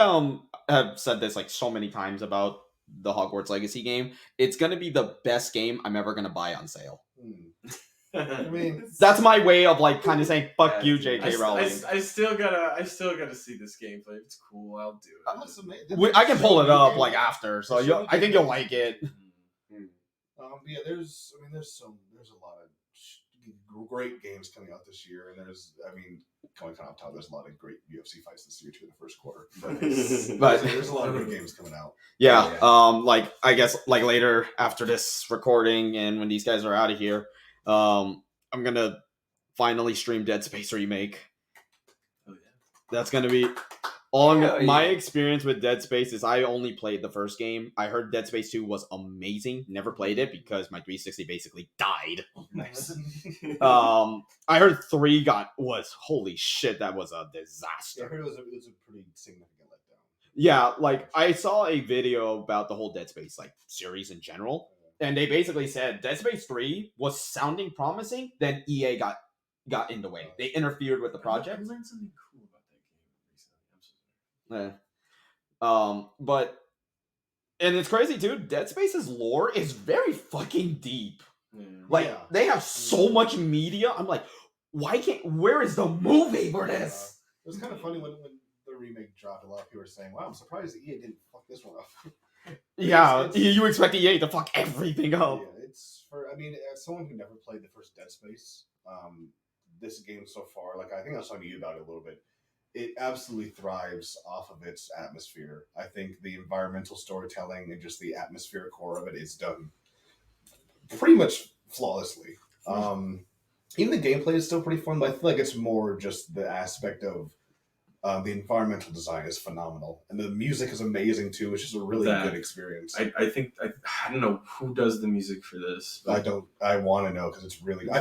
have said this like so many times about the Hogwarts Legacy game. It's gonna be the best game I'm ever gonna buy on sale. I mean, That's my way of like kind of saying fuck Yeah, you, I, J.K. Rowling. I still gotta see this gameplay. If it's cool, I'll do it. that's amazing. I can pull it So up many like games. after, so There's so many I think you'll games. like it. Yeah, there's a lot of great games coming out this year, and going kind of top, there's a lot of great UFC fights this year too in the first quarter. But- there's a lot of good games coming out. Yeah, Yeah. like I guess like later after this recording and when these guys are out of here, I'm gonna finally stream Dead Space Remake. Oh, yeah. That's gonna be all. Yeah, My yeah. experience with Dead Space is I only played the first game. I heard Dead Space 2 was amazing. Never played it because my 360 basically died. nice. I heard 3 was holy shit. That was a Yeah, I disaster. heard it was a pretty significant letdown. Yeah, like I saw a video about the whole Dead Space like series in general, and they basically said Dead Space 3 was sounding promising. Then EA got in the way. They interfered with the I project. learned something cool about that game recently. I'm so sorry. But and it's crazy too. Dead Space's lore is very fucking deep. Yeah. Like Yeah. they have so much media. I'm like, why can't? Where is the movie for this? It was kind of funny when the remake dropped. A lot of people were saying, "Wow, I'm surprised that EA didn't fuck this one up." Yeah, it's- you expect EA to fuck everything up. Yeah, it's for. I mean, as someone who never played the first Dead Space, this game so far, like I think I was talking to you about it a little bit. It absolutely thrives off of its atmosphere. I think the environmental storytelling and just the atmospheric core of it is done pretty much flawlessly. Even the gameplay is still pretty fun, but I feel like it's more just the aspect of the environmental design is phenomenal, and the music is amazing too, which is a really good experience. I think I don't know who does the music for this. But I want to know because it's really. I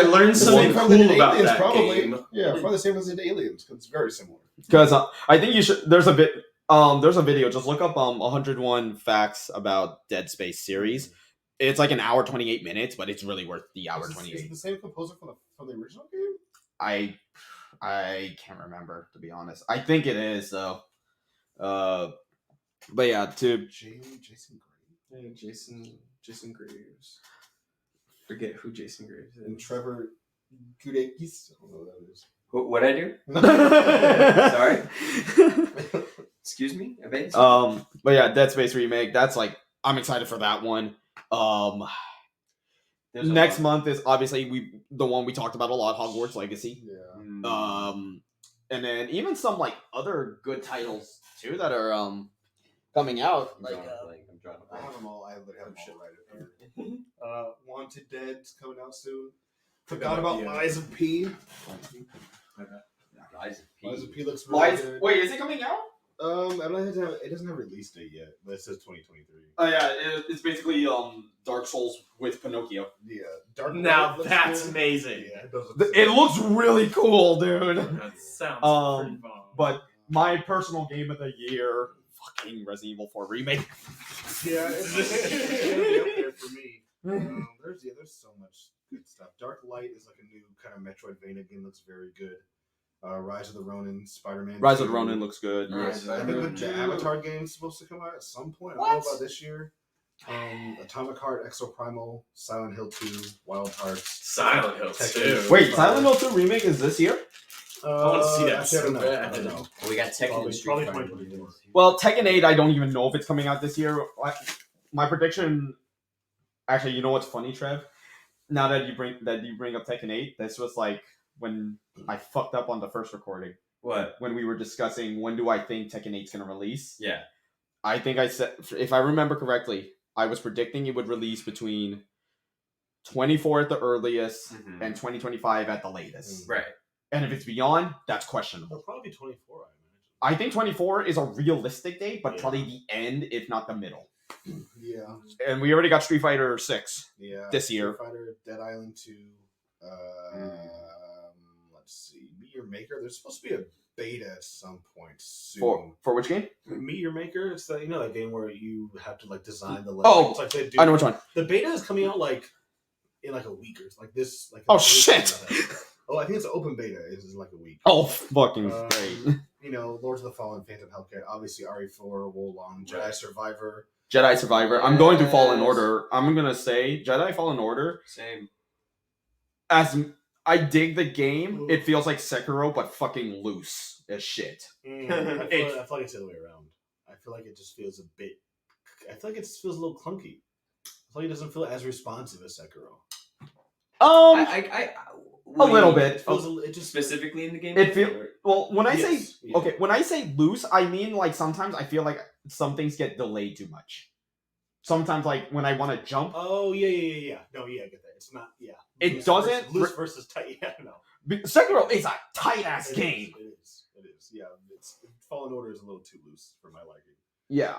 learned something cool about that game. Yeah, probably the same as in Aliens because it's very similar. Because I think you should. There's a video. Just look up 101 facts about Dead Space series. It's like an hour 28 minutes, but it's really worth the hour 28. Is it the same composer from the original game? I can't remember, to be honest. I think it is though. But yeah, Jason Gray. Yeah, Jason Graves. Forget who Jason Graves is. And Trevor Gudakis. I don't know who that is. What I do? Sorry. Excuse me. I beg. But yeah, Dead Space remake. That's like I'm excited for that one. Next month is obviously the one we talked about a lot, Hogwarts Legacy. Yeah. And then even some like other good titles too that are coming out. I'm drawing a I blank. have them all. I literally have them all right here. Wanted Dead's coming out soon. Forgot about Lies of P. Lies of P. Lies of P looks really good. Wait, is it coming out? I don't know. It doesn't have a release date yet, but it says 2023. Oh yeah, it's basically Dark Souls with Pinocchio. Yeah, Dark. Now Knight looks that's good. amazing. Yeah, it does. Look It looks really cool, dude. That sounds pretty fun. But my personal game of the year, fucking Resident Evil 4 remake. Yeah, it's gonna be up there for me. There's so much good stuff. Dark Light is like a new kind of Metroidvania game. Looks very good. Rise of the Ronin, Spider-Man. Rise of 2. the Ronin looks good. Rise I of think the the Ronin. Avatar game's supposed to come out at some point. I don't know about this year. Atomic Heart, Exoprimal, Silent Hill 2, Wild Hearts. Silent Hill Tekken. 2. Wait, Silent Hill 2 remake is this year? I want to see that actually, I don't so know. bad. I don't know. Well, we got Tekken Probably- and Street probably Fighter. 2024. Well, Tekken 8, I don't even know if it's coming out this year. My prediction. Actually, you know what's funny, Trev? Now that you bring up Tekken 8, this was like when I fucked up on the first recording What? when we were discussing when do I think Tekken 8's gonna release. Yeah. I think I said, if I remember correctly, I was predicting it would release between 24 at the earliest Mhm. and 2025 at the latest. Right. And if it's beyond, that's questionable. It'll probably be 24, I imagine. I think 24 is a realistic date, but Yeah. probably the end, if not the middle. Yeah, And we already got Street Fighter 6. yeah. This year. Street Fighter, Dead Island 2. Let's see. Meet Your Maker. There's supposed to be a beta at some point soon. For which game? Meet Your Maker. It's that that game where you have to like design the Oh, it's like they do. I know which one. The beta is coming out like in like a week or like this. Like Oh, a week shit. or something. Oh, I think it's an open beta. It's in like a week. Oh, fucking Um, great. Lords of the Fallen, Phantom Hellcat, obviously RE4, Wolong, Jedi Right. Survivor. Jedi Survivor. I'm going to Fallen Yes. Order. I'm going to say Jedi Fallen Order. Same. As I dig the game, it feels like Sekiro, but fucking loose as shit. I feel like it's the other way around. I feel like it just feels a bit. I feel like it just feels a little clunky. I feel like it doesn't feel as responsive as Sekiro. A little bit. It feels. It just Specifically in the game. It feel- Well, when I say Yes, yeah. okay, when I say loose, I mean like sometimes I feel like some things get delayed too much. Sometimes like when I want to jump, Oh yeah. No, yeah, I get that. It's not. Yeah. It Loose doesn't versus, loose versus tight. Yeah, no. Sekiro is a tight ass It game. is. It is. Yeah. Fallen Order is a little too loose for my liking. Yeah,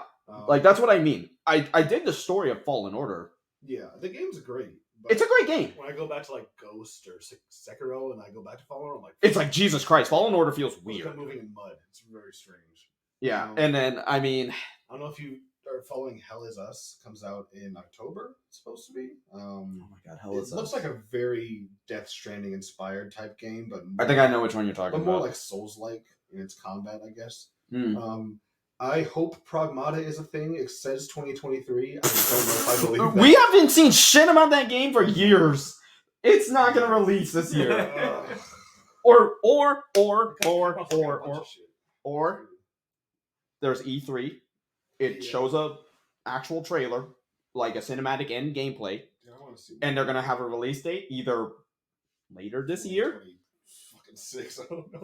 like that's what I mean. I dig the story of Fallen Order. Yeah, the game's great. But It's a great game. When I go back to like Ghost or Sekiro, and I go back to Fallen Order, I'm like, It's like Jesus Christ. Fallen Order feels It's like weird. moving in mud. It's very strange. Yeah, and then I mean, I don't know if you are following Hell Is Us. Comes out in October. It's supposed to be. oh my god, hell It looks like a very Death Stranding inspired type game, but I think I know which one you're talking but more about. like Souls like in its combat, I guess. Hmm. I hope Pragmata is a thing. It says 2023. I don't know if I believe that. We haven't seen shit about that game for years. It's not gonna release this year. Ugh. or there's E3. It Yeah. shows a actual trailer, like a cinematic and gameplay, Yeah, I want to see. and they're gonna have a release date either later this year. 2026. I don't know.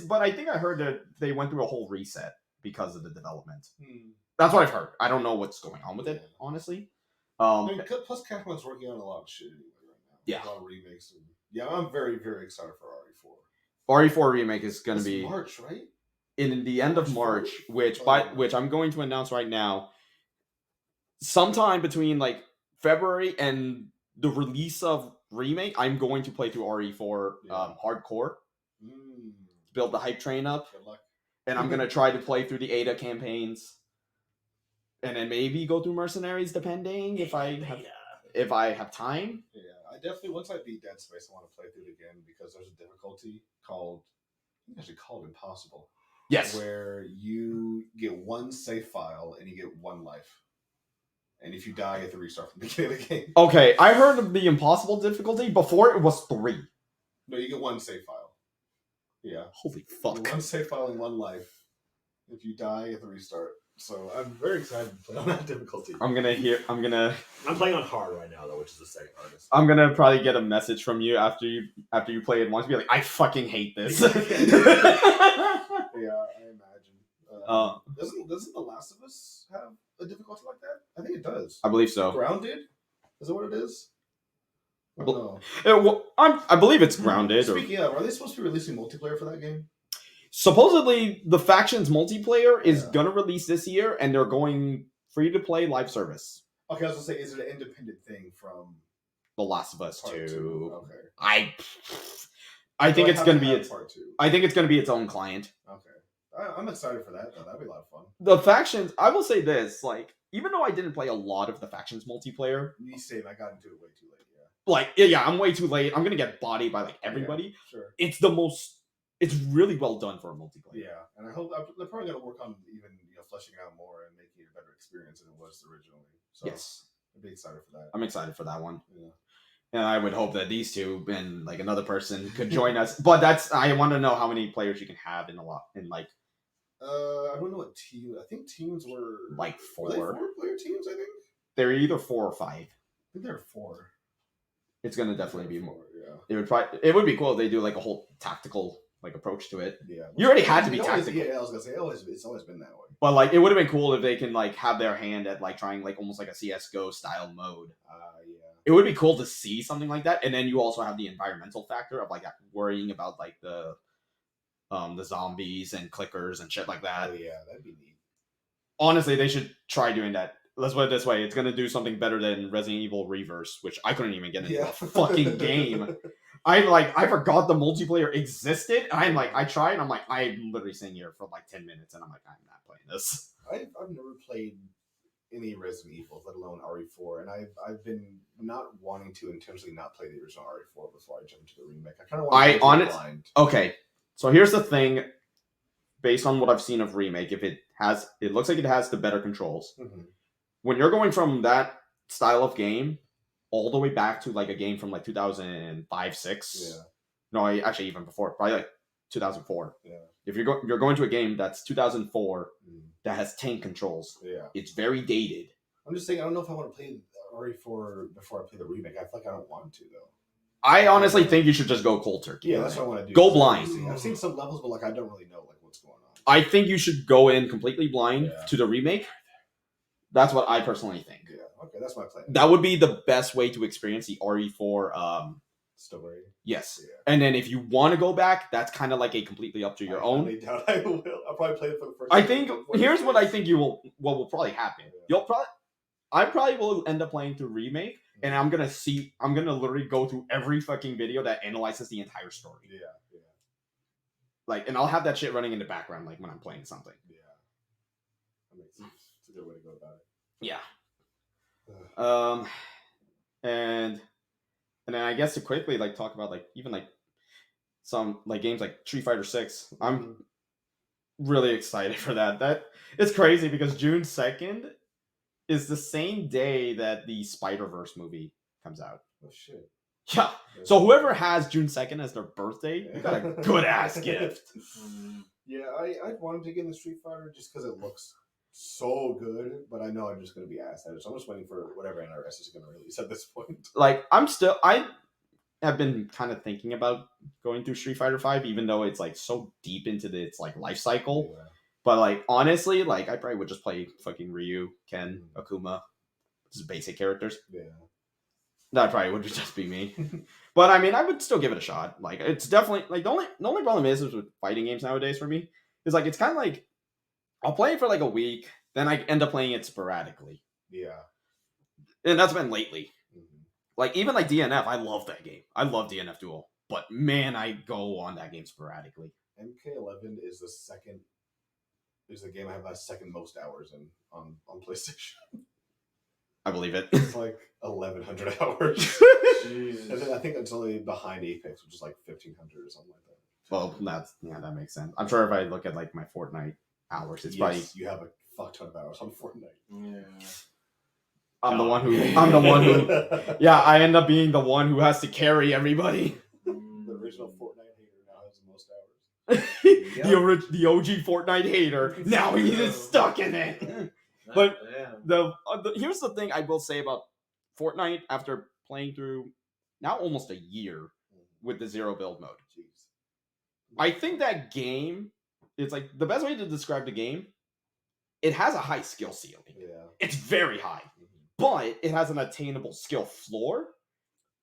But I think I heard that they went through a whole reset because of the development. Hmm. That's what I've heard. I don't know what's going on with it, Yeah. honestly. Plus Capcom's working on a lot of shit anyway right now. Yeah. A lot of remakes. And, yeah, I'm very, very excited for RE4. RE4 remake is going to It's be March, right? in the end of March March, 4th? which I'm going to announce right now. Sometime between like February and the release of remake, I'm going to play through RE4 Yeah. hardcore, Mm, build the hype train up, good luck. and I'm gonna try to play through the Ada campaigns, and then maybe go through Mercenaries, depending if I have time. Yeah, I definitely, once I beat Dead Space, I want to play through it again because there's a difficulty called, I think actually called Impossible. Yes. Where you get one save file and you get one life. And if you die, you have to restart from the beginning of the game. Okay, I heard of the impossible difficulty before. It was 3. No, you get one save file. Yeah. Holy You fuck! get one save file and one life. If you die, you have to restart. So I'm very excited to play on that difficulty. I'm gonna I'm playing on hard right now though, which is the second hardest. I'm gonna probably get a message from you after you play it once. Be like, I fucking hate this. Yeah, I imagine. Doesn't The Last of Us have a difficulty like that? I think it does. I believe so. Grounded? Is that what it is? I don't know. I believe it's grounded. Or... Speaking of, are they supposed to be releasing multiplayer for that game? Supposedly, the Factions multiplayer is Yeah. gonna release this year, and they're going free to play live service. Okay, I was gonna say, is it an independent thing from The Last of Us Part 2. 2? Okay. I think Do it's have gonna to be have its. Part 2. I think it's gonna be its own client. Okay. I'm excited for that, though. That'd be a lot of fun. The Factions. I will say this: like, even though I didn't play a lot of the Factions multiplayer, Me same. I got into it way too late. I'm way too late. I'm gonna get bodied by like everybody. Yeah, sure. It's the most. It's really well done for a multiplayer. Yeah, and I hope they're probably gonna work on even fleshing it out more and making it a better experience than it was originally. So Yes, I'd be excited for that. I'm excited for that one. Yeah. And I would hope that these two and like another person could join us. But I want to know how many players you can have in like I don't know what team. I think teams were like Were they 4. 4-player teams? I think. They're either 4 or 5. I think they're 4. It's gonna definitely be more. 4, yeah. It would be cool if they do like a whole tactical like approach to it. Yeah. You already had to be It always- tactical. Yeah, I was gonna say it's always been that way. But like it would have been cool if they can like have their hand at like trying like almost like a CS:GO style mode. Yeah. It would be cool to see something like that, and then you also have the environmental factor of like worrying about like the zombies and clickers and shit like that. Oh yeah, that'd be neat. Honestly, they should try doing that. Let's put it this way: it's gonna do something better than Resident Evil Reverse, which I couldn't even get into a fucking game. I forgot the multiplayer existed. I tried, and I'm literally sitting here for like 10 minutes, and I'm like, I'm not playing this. I've never played any Resident Evil, let alone RE4, and I've been not wanting to intentionally not play the original RE4 before I jump to the remake. I kind of want to play blind. Okay, so here's the thing. Based on what I've seen of remake, it looks like it has the better controls. Mm-hmm. When you're going from that style of game all the way back to like a game from like 2005, 6. Yeah. No, actually even before, probably like 2004. Yeah. If you're going to a game that's 2004 that has tank controls, Yeah. it's very dated. I'm just saying, I don't know if I want to play RE4 before I play the remake. I feel like I don't want to though. I honestly think you should just go cold turkey. Yeah, that's what I want to do. Go blind. I've seen some levels, but like I don't really know like what's going on. I think you should go in completely blind Yeah. to the remake. That's what I personally think. Yeah. Okay, that's my plan. That would be the best way to experience the RE4. Story. Yes. Yeah. And then if you want to go back, that's kind of like a completely up to your own. I doubt I will. I'll probably play it for the first I time. think here's what I think what will probably happen. I probably will end up playing through remake, and I'm gonna literally go through every fucking video that analyzes the entire story. Yeah. Like, and I'll have that shit running in the background, like when I'm playing something. Yeah. That makes sense. It's a good way to go about it. Yeah. Ugh. And then I guess to quickly like talk about like even like some like games like Street Fighter 6. I'm really excited for that. That it's crazy because June 2nd is the same day that the Spider-Verse movie comes out. Oh shit. Yeah. So whoever has June 2nd as their birthday, you got a good ass gift. Yeah, I wanted to get in the Street Fighter just because it looks so good, but I know I'm just going to be ass at it. So I'm just waiting for whatever NRS is going to release at this point. Like I have been kind of thinking about going through Street Fighter 5, even though it's like so deep into its like life cycle. Yeah. But like honestly, like I probably would just play fucking Ryu, Ken, Akuma, just basic characters. Yeah. That probably would just be me. But I mean, I would still give it a shot. Like, it's definitely like the only problem is with fighting games nowadays for me is like it's kind of like I'll play it for like a week, then I end up playing it sporadically, Yeah. and that's been lately. Mhm. Like even like DNF, I love that game. I love DNF Duel, but man, I go on that game sporadically. MK11 is the game I have my second most hours in on PlayStation. I believe it. It's like 1,100 hours. Jesus. And then I think it's only behind Apex, which is like 1,500 or something like that. Well, that makes sense. I'm sure if I look at like my Fortnite hours, it's probably Yes, you have a fuck ton of hours on Fortnite. Yeah. I'm the one who yeah, I end up being the one who has to carry everybody. The original Fortnite hater now has the most hours. The OG Fortnite hater. Now he is stuck in it. But here's the thing I will say about Fortnite after playing through now almost a year with the zero build mode. Jeez. I think that game is like the best way to describe the game. It has a high skill ceiling. Yeah. It's very high, but it has an attainable skill floor.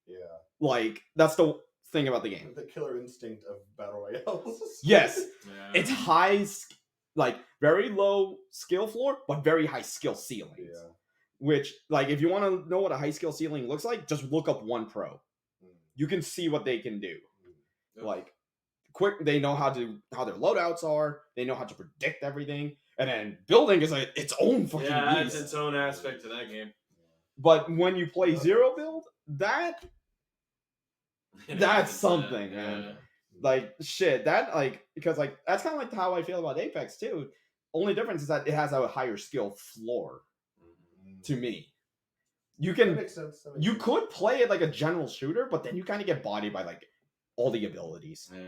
Yeah. Like that's the thing about the game. The killer instinct of battle royales. Yes, Yeah. it's high, like very low skill floor, but very high skill ceilings. Yeah. Which, like, if you want to know what a high skill ceiling looks like, just look up One Pro. You can see what they can do. Like, quick, they know how their loadouts are. They know how to predict everything, and then building is like its own fucking Yeah, beast. that's its own aspect to that game. But when you play zero build, that's something, man. Like shit, that like because like that's kind of like how I feel about Apex too. Only difference is that it has a higher skill floor to me. You That can makes sense. That makes you sense. could play it like a general shooter, but then you kind of get bodied by like all the abilities. Yeah.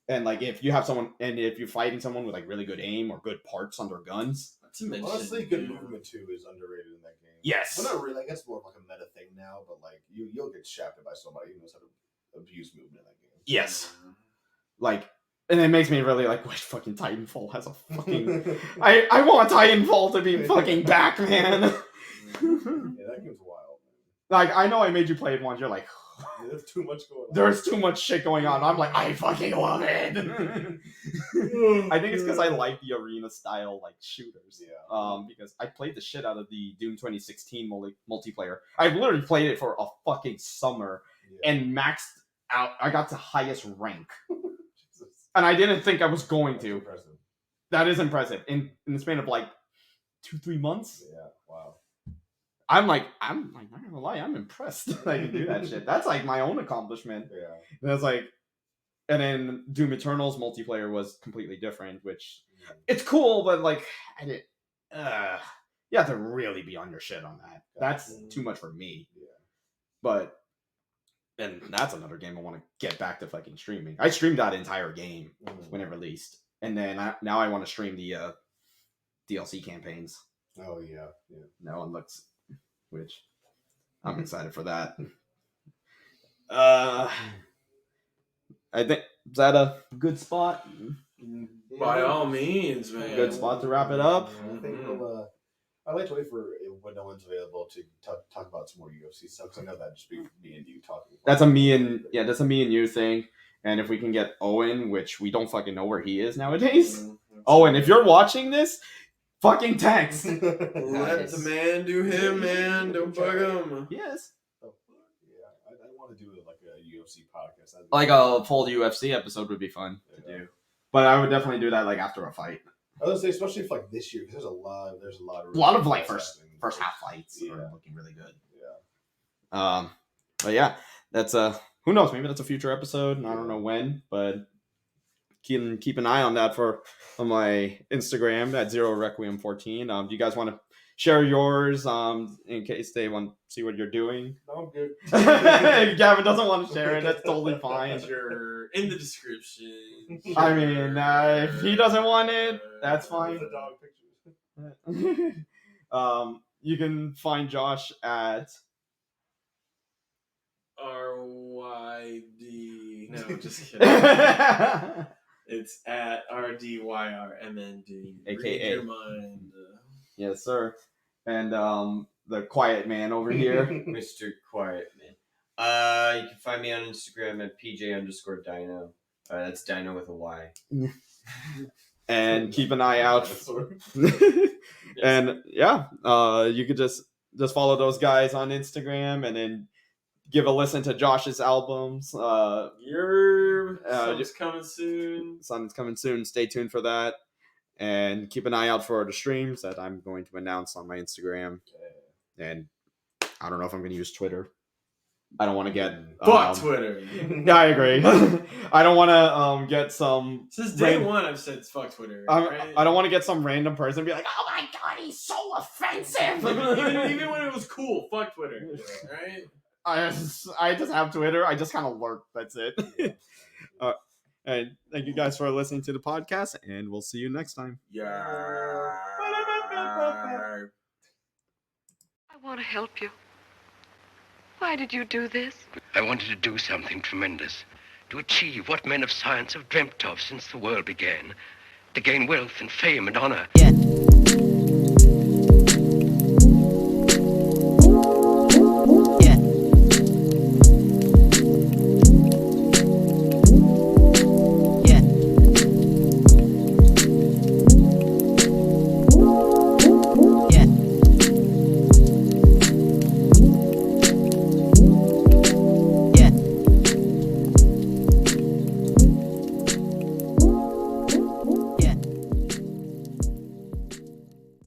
And like if you have someone and if you're fighting someone with like really good aim or good parts on their guns, Not to mention, Honestly, good movement too is underrated in that game. yes. Well, not really. I guess more of like a meta thing now, but like you'll get shafted by somebody who knows how to abuse movement in that game. Yes. Like and it makes me really like wish fucking Titanfall has a fucking I want Titanfall to be fucking back, man. Yeah, that game's wild, man. Like I know I made you play it once, you're like Yeah, there's too much going on. there's too much shit going on. I'm like, I fucking love it. I think it's because I like the arena style like shooters. Yeah. Because I played the shit out of the Doom 2016 multiplayer. I literally played it for a fucking summer Yeah. and maxed out. I got to highest rank, Jesus. and I didn't think I was going That's to. impressive. That is impressive. In the span of like 2-3 months, Yeah. Wow. I'm not gonna lie, I'm impressed. I can do that shit. That's like my own accomplishment. Yeah. And it's like, and then Doom Eternal's multiplayer was completely different, which it's cool, but like I did, you have to really be on your shit on that. That's too much for me. Yeah. But and that's another game I want to get back to fucking streaming. I streamed that entire game when it released, and then now I want to stream the DLC campaigns. Oh yeah. Yeah. No one looks, which I'm excited for that. I think is that a good spot? By all means, man. Good spot to wrap it up. I think we'll. I'd like to wait for when no one's available to talk about some more UFC stuff because I know that'd just be me and you talking. That's a me and you thing. And if we can get Owen, which we don't fucking know where he is nowadays. Owen, if you're watching this, fucking text. Let the man do him, man. Don't bug him. Yes. Oh, yeah, I want to do like a UFC podcast. Like a full UFC episode would be fun to do. But I would definitely do that like after a fight. I was gonna say, especially if like this year, because there's a lot of A lot of like first happening. half fights Yeah. are looking really good. Yeah. But yeah, that's who knows? Maybe that's a future episode. I don't know when, but keep an eye on that on my Instagram at ZeroRequiem14. Do you guys want to share yours in case they want to see what you're doing? No, I'm good. If Gavin doesn't want to share it, that's totally fine. You're in the description. I mean, if he doesn't want it, that's fine. The dog pictures. You can find Josh at RYD. No, just kidding. It's at RDYRMND. AKA. Read your mind. Yes, sir. And the quiet man over here. Mr. Quiet Man. You can find me on Instagram at PJ_Dino. That's Dino with a Y. And keep an eye out. And yeah, you could just follow those guys on Instagram and then give a listen to Josh's albums. Sun's coming soon. Sun's coming soon. Stay tuned for that. And keep an eye out for the streams that I'm going to announce on my Instagram. And I don't know if I'm going to use Twitter. I don't want to get... Fuck Twitter. Yeah, I agree. I don't want to get some... Since day one, I've said fuck Twitter. Right? I don't want to get some random person be like, oh my god, he's so offensive. even when it was cool, fuck Twitter. Right? I just have Twitter. I just kind of lurk. That's it. And thank you guys for listening to the podcast, and we'll see you next time. Yeah. I want to help you. Why did you do this? I wanted to do something tremendous, to achieve what men of science have dreamt of since the world began, to gain wealth and fame and honor. Yeah.